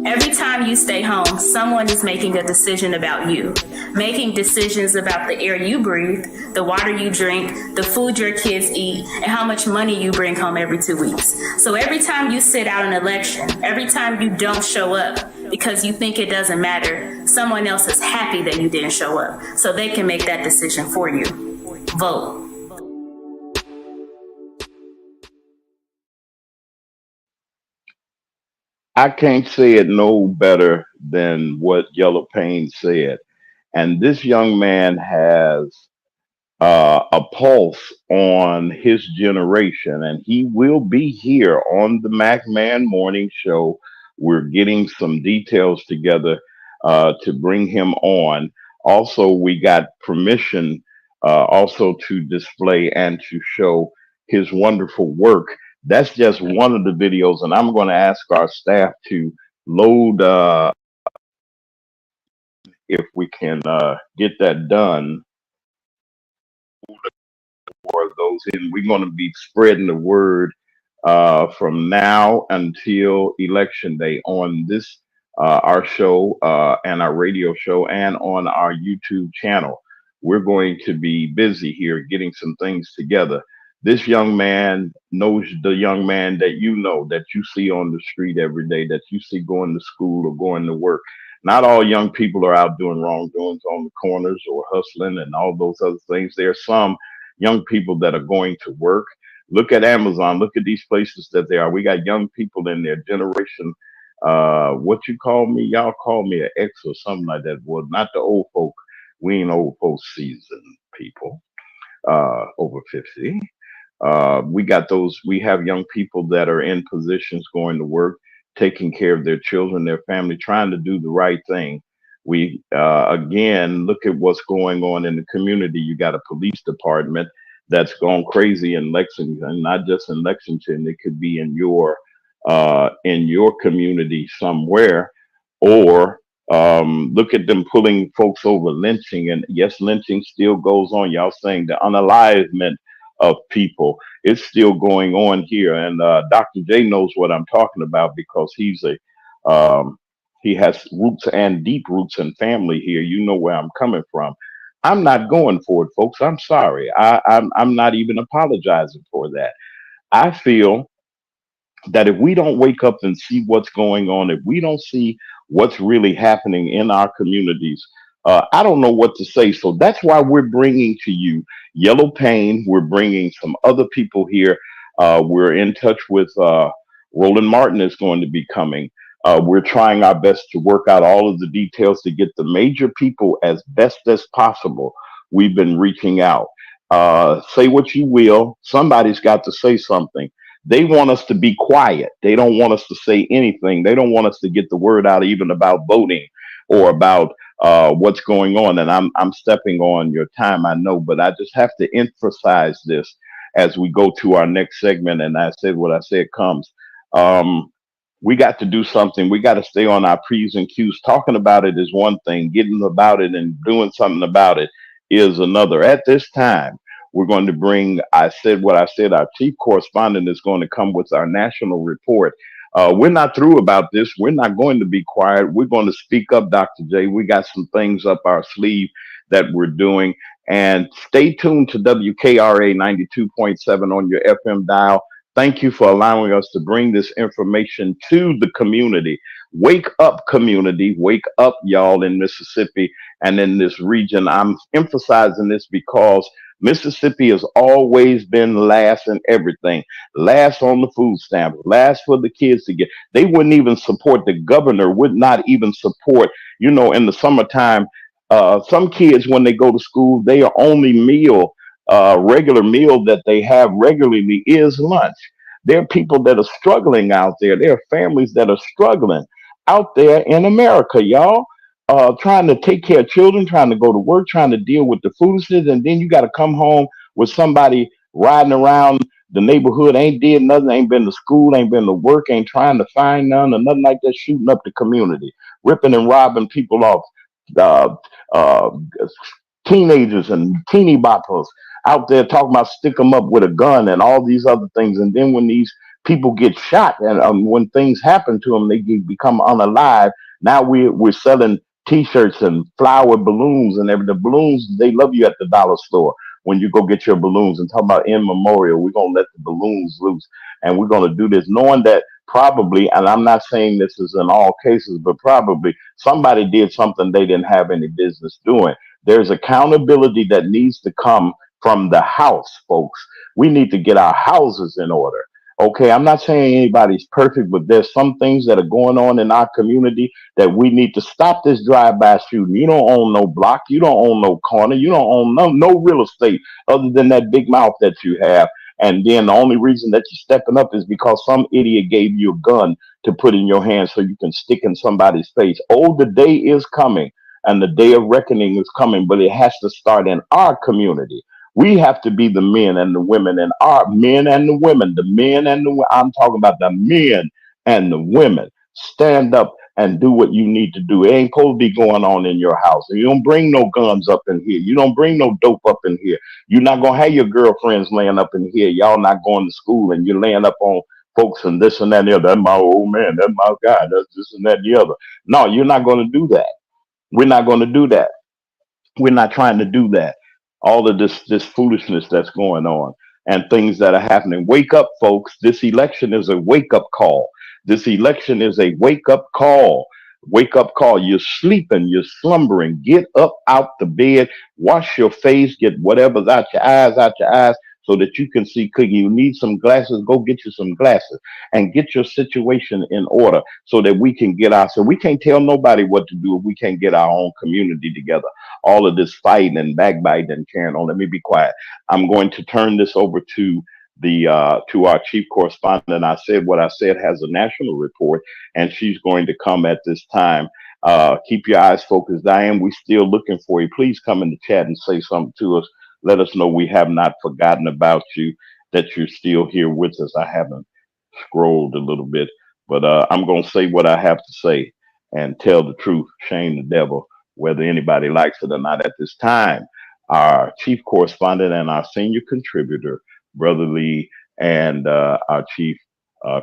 Every time you stay home, someone is making a decision about you, making decisions about the air you breathe, the water you drink, the food your kids eat, and how much money you bring home every 2 weeks. So every time you sit out an election, every time you don't show up because you think it doesn't matter, someone else is happy that you didn't show up, so they can make that decision for you. Vote. I can't say it no better than what Yellow Pain said. And this young man has a pulse on his generation, and he will be here on the Mac Man Morning Show. We're getting some details together to bring him on. Also, we got permission also to display and to show his wonderful work. That's just one of the videos, and I'm going to ask our staff to load if we can get that done for those in. We're going to be spreading the word from now until election day on this our show and our radio show and on our YouTube channel. We're going to be busy here getting some things together. This young man knows the young man that you know, that you see on the street every day, that you see going to school or going to work. Not all young people are out doing wrongdoings on the corners or hustling and all those other things. There are some young people that are going to work. Look at Amazon. Look at these places that they are. We got young people in their generation What you call me? Y'all call me an ex or something like that. Well, not the old folk. We ain't old folk seasoned people, over 50. We have young people that are in positions going to work, taking care of their children, their family, trying to do the right thing. We, again, look at what's going on in the community. You got a police department that's gone crazy in Lexington, not just in Lexington. It could be in your community somewhere, or look at them pulling folks over, lynching. And yes, lynching still goes on. Y'all saying the unalivement of people, it's still going on here. And Dr. J knows what I'm talking about, because he has roots and deep roots and family here. You know where I'm coming from. I'm not going for it, folks. I'm sorry. I'm not even apologizing for that. I feel that if we don't wake up and see what's going on, if we don't see what's really happening in our communities, I don't know what to say. So that's why we're bringing to you Yellow Pain. We're bringing some other people here. We're in touch with Roland Martin is going to be coming. We're trying our best to work out all of the details to get the major people as best as possible. We've been reaching out. Say what you will. Somebody's got to say something. They want us to be quiet. They don't want us to say anything. They don't want us to get the word out even about voting or about what's going on. And I'm stepping on your time, I know, but I just have to emphasize this as we go to our next segment. And I said what I said comes. We got to do something. We got to stay on our P's and Q's. Talking about it is one thing. Getting about it and doing something about it is another. At this time, we're going to bring, I said what I said, our chief correspondent is going to come with our national report. We're not through about this. We're not going to be quiet. We're going to speak up, Dr. J. We got some things up our sleeve that we're doing. And stay tuned to WKRA 92.7 on your FM dial. Thank you for allowing us to bring this information to the community. Wake up, community. Wake up, y'all, in Mississippi and in this region. I'm emphasizing this because Mississippi has always been last in everything. Last on the food stamp, last for the kids to get. They wouldn't even support, the governor would not even support, in the summertime, some kids, when they go to school, their only meal, regular meal that they have regularly is lunch. There are people that are struggling out there. There are families that are struggling out there in America, y'all, trying to take care of children, trying to go to work, trying to deal with the foolishness, and then you got to come home with somebody riding around the neighborhood, ain't did nothing, ain't been to school, ain't been to work, ain't trying to find none or nothing like that, shooting up the community, ripping and robbing people off. Uh, uh, Teenagers and teeny boppers out there talking about stick them up with a gun and all these other things. And then when these people get shot and when things happen to them, become unalive. Now we're selling T-shirts and flower balloons and everything. The balloons, they love you at the dollar store when you go get your balloons and talk about in memorial. We're gonna let the balloons loose, and we're gonna do this knowing that probably, and I'm not saying this is in all cases, but probably somebody did something they didn't have any business doing. There's accountability that needs to come from the house, folks. We need to get our houses in order. Okay, I'm not saying anybody's perfect, but there's some things that are going on in our community that we need to stop this drive-by shooting. You don't own no block, you don't own no corner, you don't own no real estate other than that big mouth that you have. And then the only reason that you're stepping up is because some idiot gave you a gun to put in your hand so you can stick in somebody's face. Oh, the day is coming and the day of reckoning is coming, but it has to start in our community. We have to be the men and the women, and our men and the women, I'm talking about the men and the women. Stand up and do what you need to do. It ain't supposed to be going on in your house. You don't bring no guns up in here. You don't bring no dope up in here. You're not going to have your girlfriends laying up in here. Y'all not going to school and you're laying up on folks and this and that and the other. That's my old man. That's my guy. That's this and that and the other. No, you're not going to do that. We're not going to do that. We're not trying to do that. All of this foolishness that's going on and things that are happening. Wake up, folks. This election is a wake up call. This election is a wake up call. Wake up call. You're sleeping, you're slumbering. Get up out the bed, wash your face, get whatever's out your eyes, so that you can see. Could you need some glasses? Go get you some glasses and get your situation in order so that we can get our. So we can't tell nobody what to do if we can't get our own community together. All of this fighting and backbiting and carrying on. Let me be quiet. I'm going to turn this over to to our chief correspondent. I said what I said has a national report, and she's going to come at this time. Keep your eyes focused, Diane. We're still looking for you. Please come in the chat and say something to us. Let us know we have not forgotten about you, that you're still here with us. I haven't scrolled a little bit, but I'm going to say what I have to say and tell the truth, shame the devil, whether anybody likes it or not at this time. Our chief correspondent and our senior contributor, Brother Lee, and our chief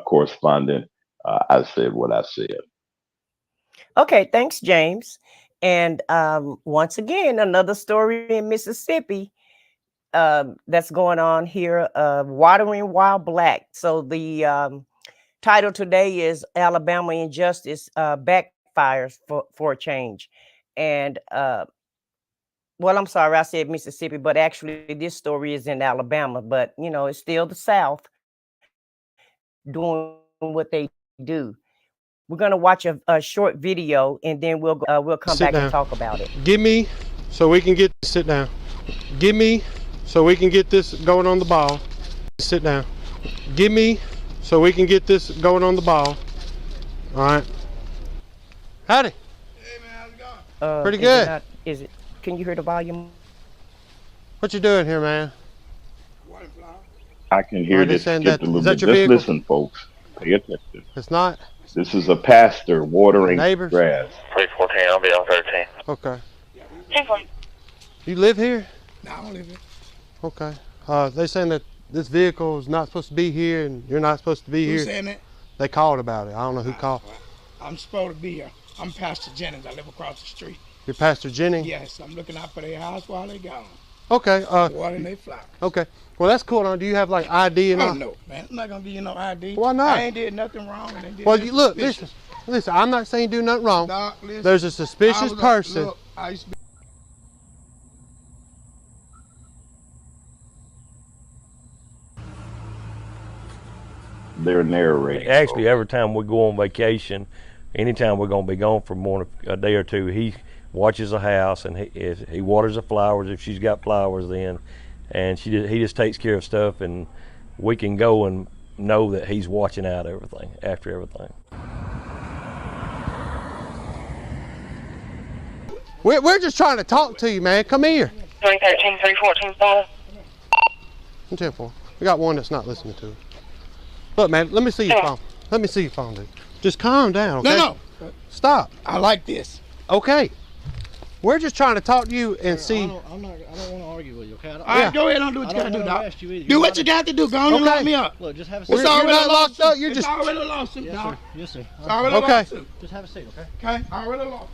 correspondent, I said what I said. Okay, thanks, James. And once again, another story in Mississippi that's going on here, watering while black. So the title today is Alabama Injustice Backfires for a Change. And well, I'm sorry, I said Mississippi, but actually this story is in Alabama, but you know, it's still the South doing what they do. We're gonna watch a short video and then we'll come back and talk about it. Give me, so we can get, sit down. Give me, so we can get this going on the ball. Sit down. Give me, so we can get this going on the ball. All right. Howdy. Hey man, how's it going? Pretty good. Is it? Can you hear the volume? What you doing here, man? I can hear this saying skipped that, a little is that bit. your Just vehicle? listen, folks. Pay attention. It's not? This is a pastor watering Neighbors? grass. 314, I'll be on 13. Okay. 10-4. You live here? No, I don't live here. Okay. They saying that this vehicle is not supposed to be here and you're not supposed to be Who's here. saying that? They called about it. I don't know who called. I'm supposed to be here. I'm Pastor Jennings. I live across the street. You're Pastor Jennings? Yes, I'm looking out for their house while they gone. Okay. Watering their flowers. Okay. Well, that's cool. Now, do you have like ID and all? Oh, no, man. I'm not going to give you no ID. Why not? I ain't did nothing wrong. And Well, you look, listen. I'm not saying do nothing wrong. No, listen, There's a suspicious person. Look, I used to be They're narrating. Actually, every time we go on vacation, anytime we're going to be gone for more than a day or two, he watches the house and he waters the flowers if she's got flowers then, and he just takes care of stuff, and we can go and know that he's watching out everything after everything. We're just trying to talk to you, man. Come here. 313, 314, follow. 10-4. We got one that's not listening to us. Look, man, let me see your phone. Let me see your phone, dude. Just calm down, okay? No. Stop. I like this. Okay. We're just trying to talk to you and see. I don't want to argue with you, okay? All right, go ahead and do what you got to do, dog. Do what you got to do. Go on and lock me up. Look, just have a seat. It's already not a locked lawsuit. up. You're It's just already a lawsuit, Yes, dog. sir. Yes, sir. It's already a Okay. lawsuit. Just have a seat, okay? Okay, already a lawsuit.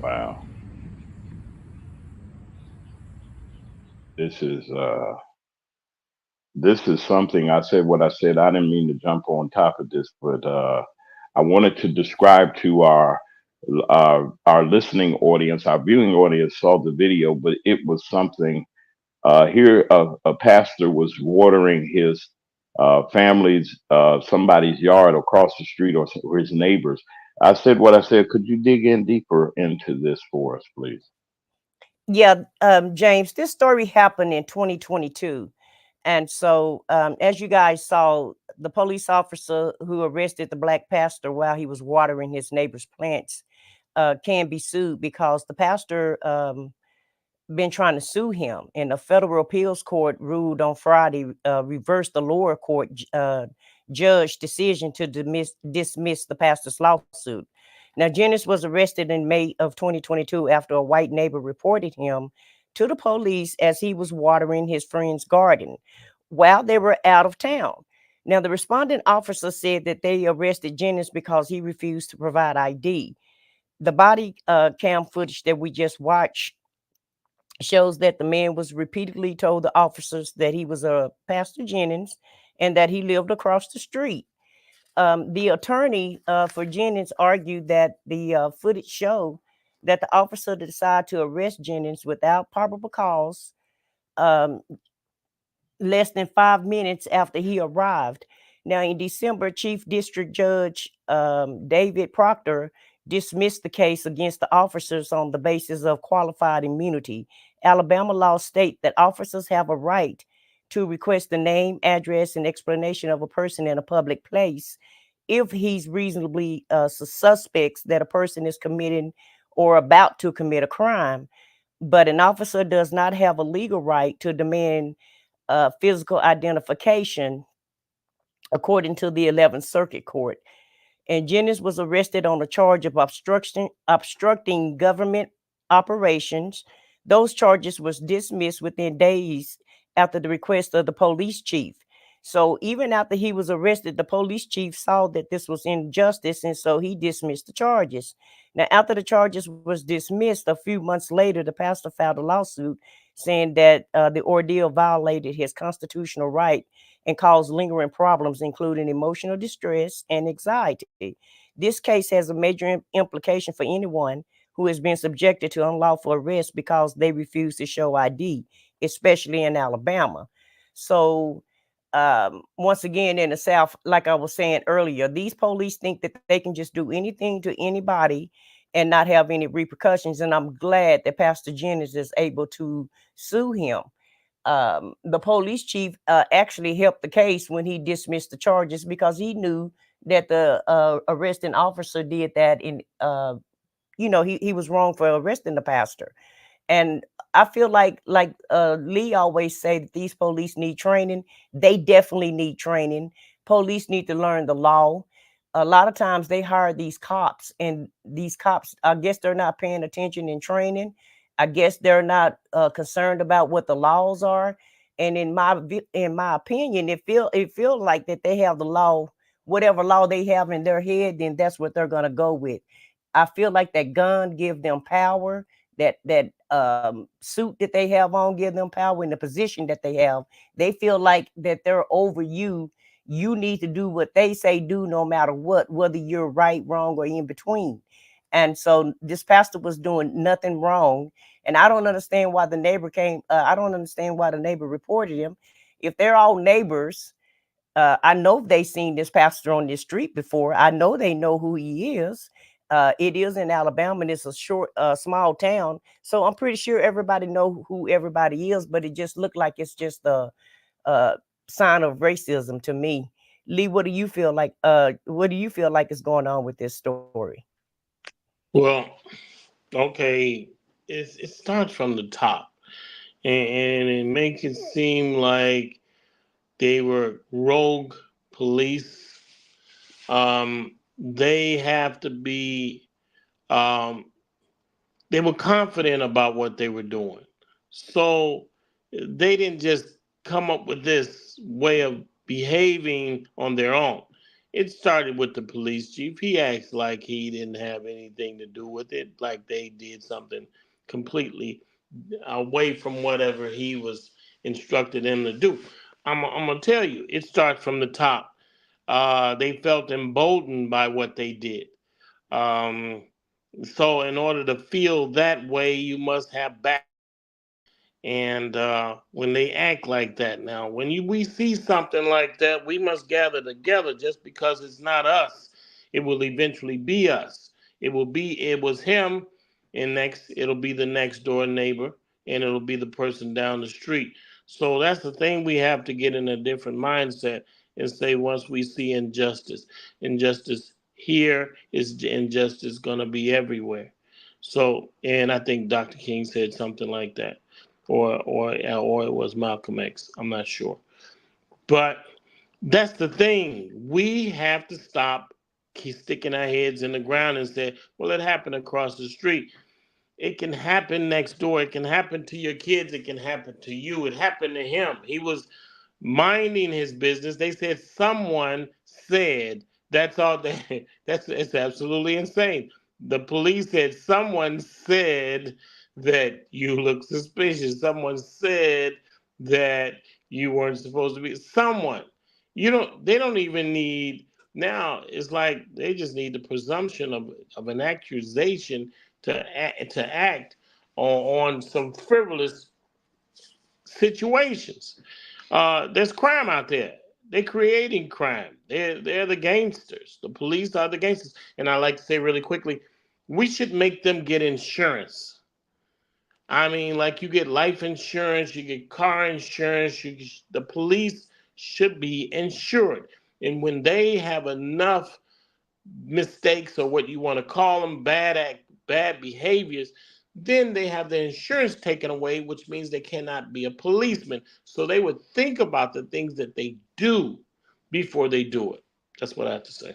Wow. This is something. I said what I said. I didn't mean to jump on top of this, but I wanted to describe to our listening audience, our viewing audience saw the video, but it was something. Here, a pastor was watering his family's somebody's yard across the street or his neighbors. I said what I said. Could you dig in deeper into this for us, please? Yeah, James, this story happened in 2022. And so, as you guys saw, the police officer who arrested the black pastor while he was watering his neighbor's plants can be sued because the pastor been trying to sue him, and the federal appeals court ruled on Friday, reversed the lower court judge decision to dismiss the pastor's lawsuit. Now, Jennings was arrested in May of 2022 after a white neighbor reported him to the police as he was watering his friend's garden while they were out of town. Now, the responding officer said that they arrested Jennings because he refused to provide ID. The body cam footage that we just watched shows that the man was repeatedly told the officers that he was a Pastor Jennings and that he lived across the street. The attorney for Jennings argued that the footage showed that the officer decided to arrest Jennings without probable cause um, less than 5 minutes after he arrived. Now, in December, Chief District Judge David Proctor dismissed the case against the officers on the basis of qualified immunity. Alabama law states that officers have a right to request the name, address, and explanation of a person in a public place if he's reasonably suspects that a person is committing or about to commit a crime. But an officer does not have a legal right to demand physical identification, according to the 11th Circuit Court. And Jennings was arrested on a charge of obstructing government operations. Those charges was dismissed within days after the request of the police chief. So even after he was arrested, the police chief saw that this was injustice, and so he dismissed the charges. Now, after the charges was dismissed, a few months later, the pastor filed a lawsuit saying that the ordeal violated his constitutional right and caused lingering problems, including emotional distress and anxiety. This case has a major implication for anyone who has been subjected to unlawful arrest because they refuse to show ID, especially in Alabama. So, once again, in the South, like I was saying earlier, these police think that they can just do anything to anybody and not have any repercussions. And I'm glad that Pastor Jennings is able to sue him. The police chief actually helped the case when he dismissed the charges because he knew that the arresting officer did that in, he was wrong for arresting the pastor. And I feel like Lee always say that these police need training. They definitely need training. Police need to learn the law. A lot of times they hire these cops, and these cops, I guess they're not paying attention in training. I guess they're not concerned about what the laws are. And in my opinion, it feel like that they have the law, whatever law they have in their head, then that's what they're gonna go with. I feel like that gun give them power, that suit that they have on give them power, in the position that they have. They feel like that they're over you. You need to do what they say do, no matter what, whether you're right, wrong, or in between. And so this pastor was doing nothing wrong. And I don't understand why the neighbor came. I don't understand why the neighbor reported him. If they're all neighbors, I know they seen this pastor on this street before. I know they know who he is. It is in Alabama, and it's a small town. So I'm pretty sure everybody know who everybody is, but it just looked like it's just a sign of racism to me. Lee, what do you feel like? What do you feel like is going on with this story? Well, okay, it starts from the top, and it makes it seem like they were rogue police. They have to be. They were confident about what they were doing, so they didn't just come up with this way of behaving on their own. It started with the police chief. He acts like he didn't have anything to do with it, like they did something completely away from whatever he was instructed them to do. I'm gonna tell you, it starts from the top. They felt emboldened by what they did. Um, so, in order to feel that way, you must have back. And when they act like that, now, when we see something like that, we must gather together. Just because it's not us, it will eventually be us. It was him, and next it'll be the next door neighbor, and it'll be the person down the street. So that's the thing, we have to get in a different mindset and say, once we see injustice here is injustice gonna be everywhere. So, and I think Dr. King said something like that, or it was Malcolm X. I'm not sure, but that's the thing. We have to stop keep sticking our heads in the ground and say, "Well, it happened across the street." It can happen next door. It can happen to your kids. It can happen to you. It happened to him. He was minding his business. They said someone said. That's all they that's it's absolutely insane. The police said someone said that you look suspicious. Someone said that you weren't supposed to be. Someone. They don't even need, now it's like they just need the presumption of an accusation to act on some frivolous situations. There's crime out there. They're creating crime. They're the gangsters. The police are the gangsters. And I like to say really quickly, we should make them get insurance. I mean, like you get life insurance, you get car insurance. The police should be insured. And when they have enough mistakes or what you want to call them, bad behaviors, then they have their insurance taken away, which means they cannot be a policeman. So they would think about the things that they do before they do it. That's what I have to say.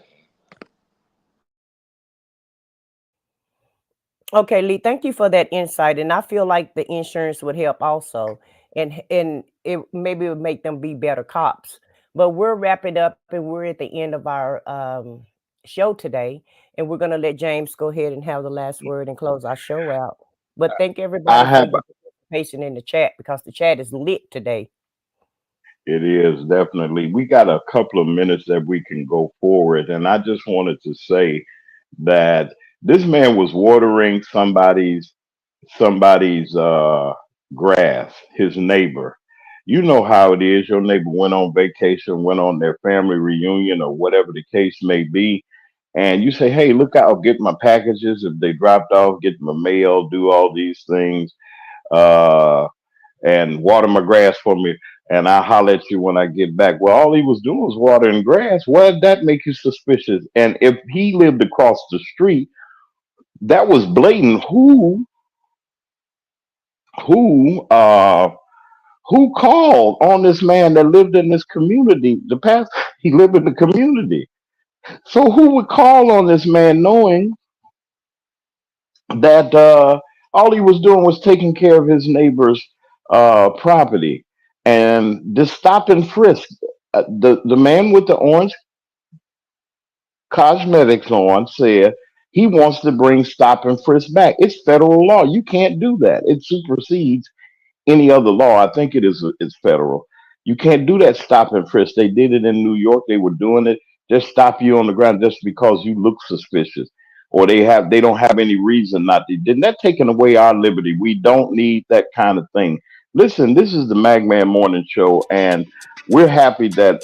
Okay, Lee, thank you for that insight. And I feel like the insurance would help also. And it maybe would make them be better cops. But we're wrapping up and we're at the end of our show today. And we're going to let James go ahead and have the last word and close our show out. But thank everybody for your participation in the chat, because the chat is lit today. It is definitely. We got a couple of minutes that we can go forward. And I just wanted to say that this man was watering somebody's grass, his neighbor. You know how it is. Your neighbor went on vacation, went on their family reunion, or whatever the case may be. And you say, hey, look out, get my packages. If they dropped off, get my mail, do all these things, and water my grass for me. And I'll holler at you when I get back. Well, all he was doing was watering grass. Why did that make you suspicious? And if he lived across the street, that was blatant. Who called on this man that lived in this community? He lived in the community. So who would call on this man knowing that all he was doing was taking care of his neighbor's property? And this stop and frisk, the man with the orange cosmetics on said he wants to bring stop and frisk back. It's federal law. You can't do that. It supersedes any other law. I think it's federal. You can't do that stop and frisk. They did it in New York. They were doing it. Just stop you on the ground just because you look suspicious, or they don't have any reason not to. Then that taking away our liberty. We don't need that kind of thing. Listen, this is the Magman Morning Show, and we're happy that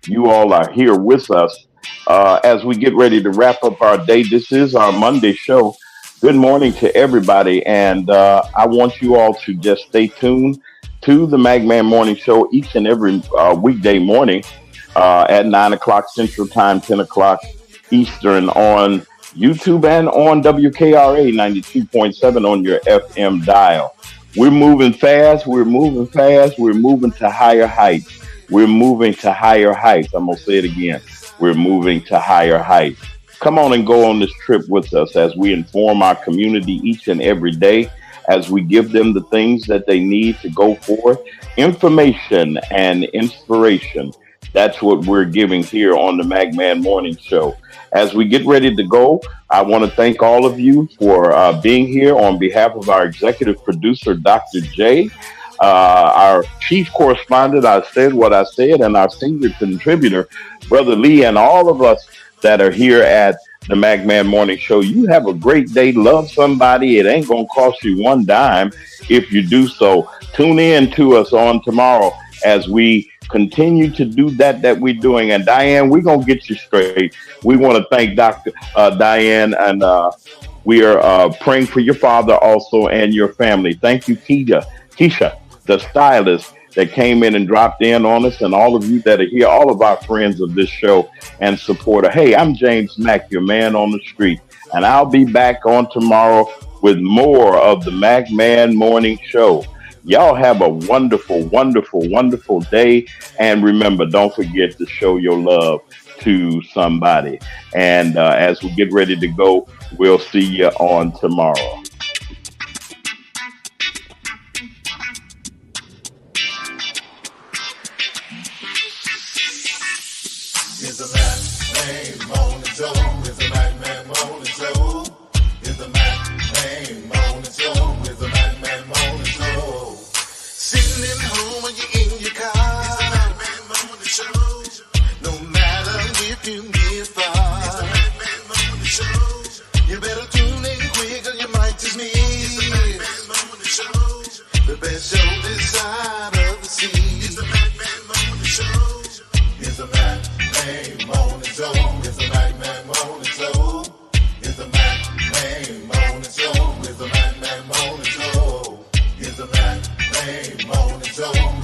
you all are here with us as we get ready to wrap up our day. This is our Monday show. Good morning to everybody, and I want you all to just stay tuned to the Magman Morning Show each and every weekday morning at 9 o'clock Central Time, 10 o'clock Eastern on YouTube and on WKRA 92.7 on your FM dial. We're moving fast. We're moving fast. We're moving to higher heights. We're moving to higher heights. I'm going to say it again. We're moving to higher heights. Come on and go on this trip with us as we inform our community each and every day, as we give them the things that they need to go forth, information and inspiration. That's what we're giving here on the Magman Morning Show. As we get ready to go, I want to thank all of you for being here on behalf of our executive producer, Dr. J, our chief correspondent, I said what I said, and our senior contributor, Brother Lee, and all of us that are here at the Magman Morning Show. You have a great day. Love somebody. It ain't going to cost you one dime if you do so. Tune in to us on tomorrow as we continue to do that we're doing. And Diane, we're going to get you straight. We want to thank Dr. Diane, and we are praying for your father also and your family. Thank you, Keisha, the stylist that came in and dropped in on us, and all of you that are here, all of our friends of this show and supporter. Hey, I'm James Mack, your man on the street, and I'll be back on tomorrow with more of the Magman Morning Show. Y'all have a wonderful, wonderful, wonderful day. And remember, don't forget to show your love to somebody. And as we get ready to go, we'll see you on tomorrow. It's a Magman Morning Show. It's a Magman Morning Show. It's a Magman Morning Show. It's a Magman Morning Show. Sitting at home when you're in your car. It's a Magman Morning Show. No matter if you get far. It's a Magman Morning Show. You better tune in quick. Morning Show.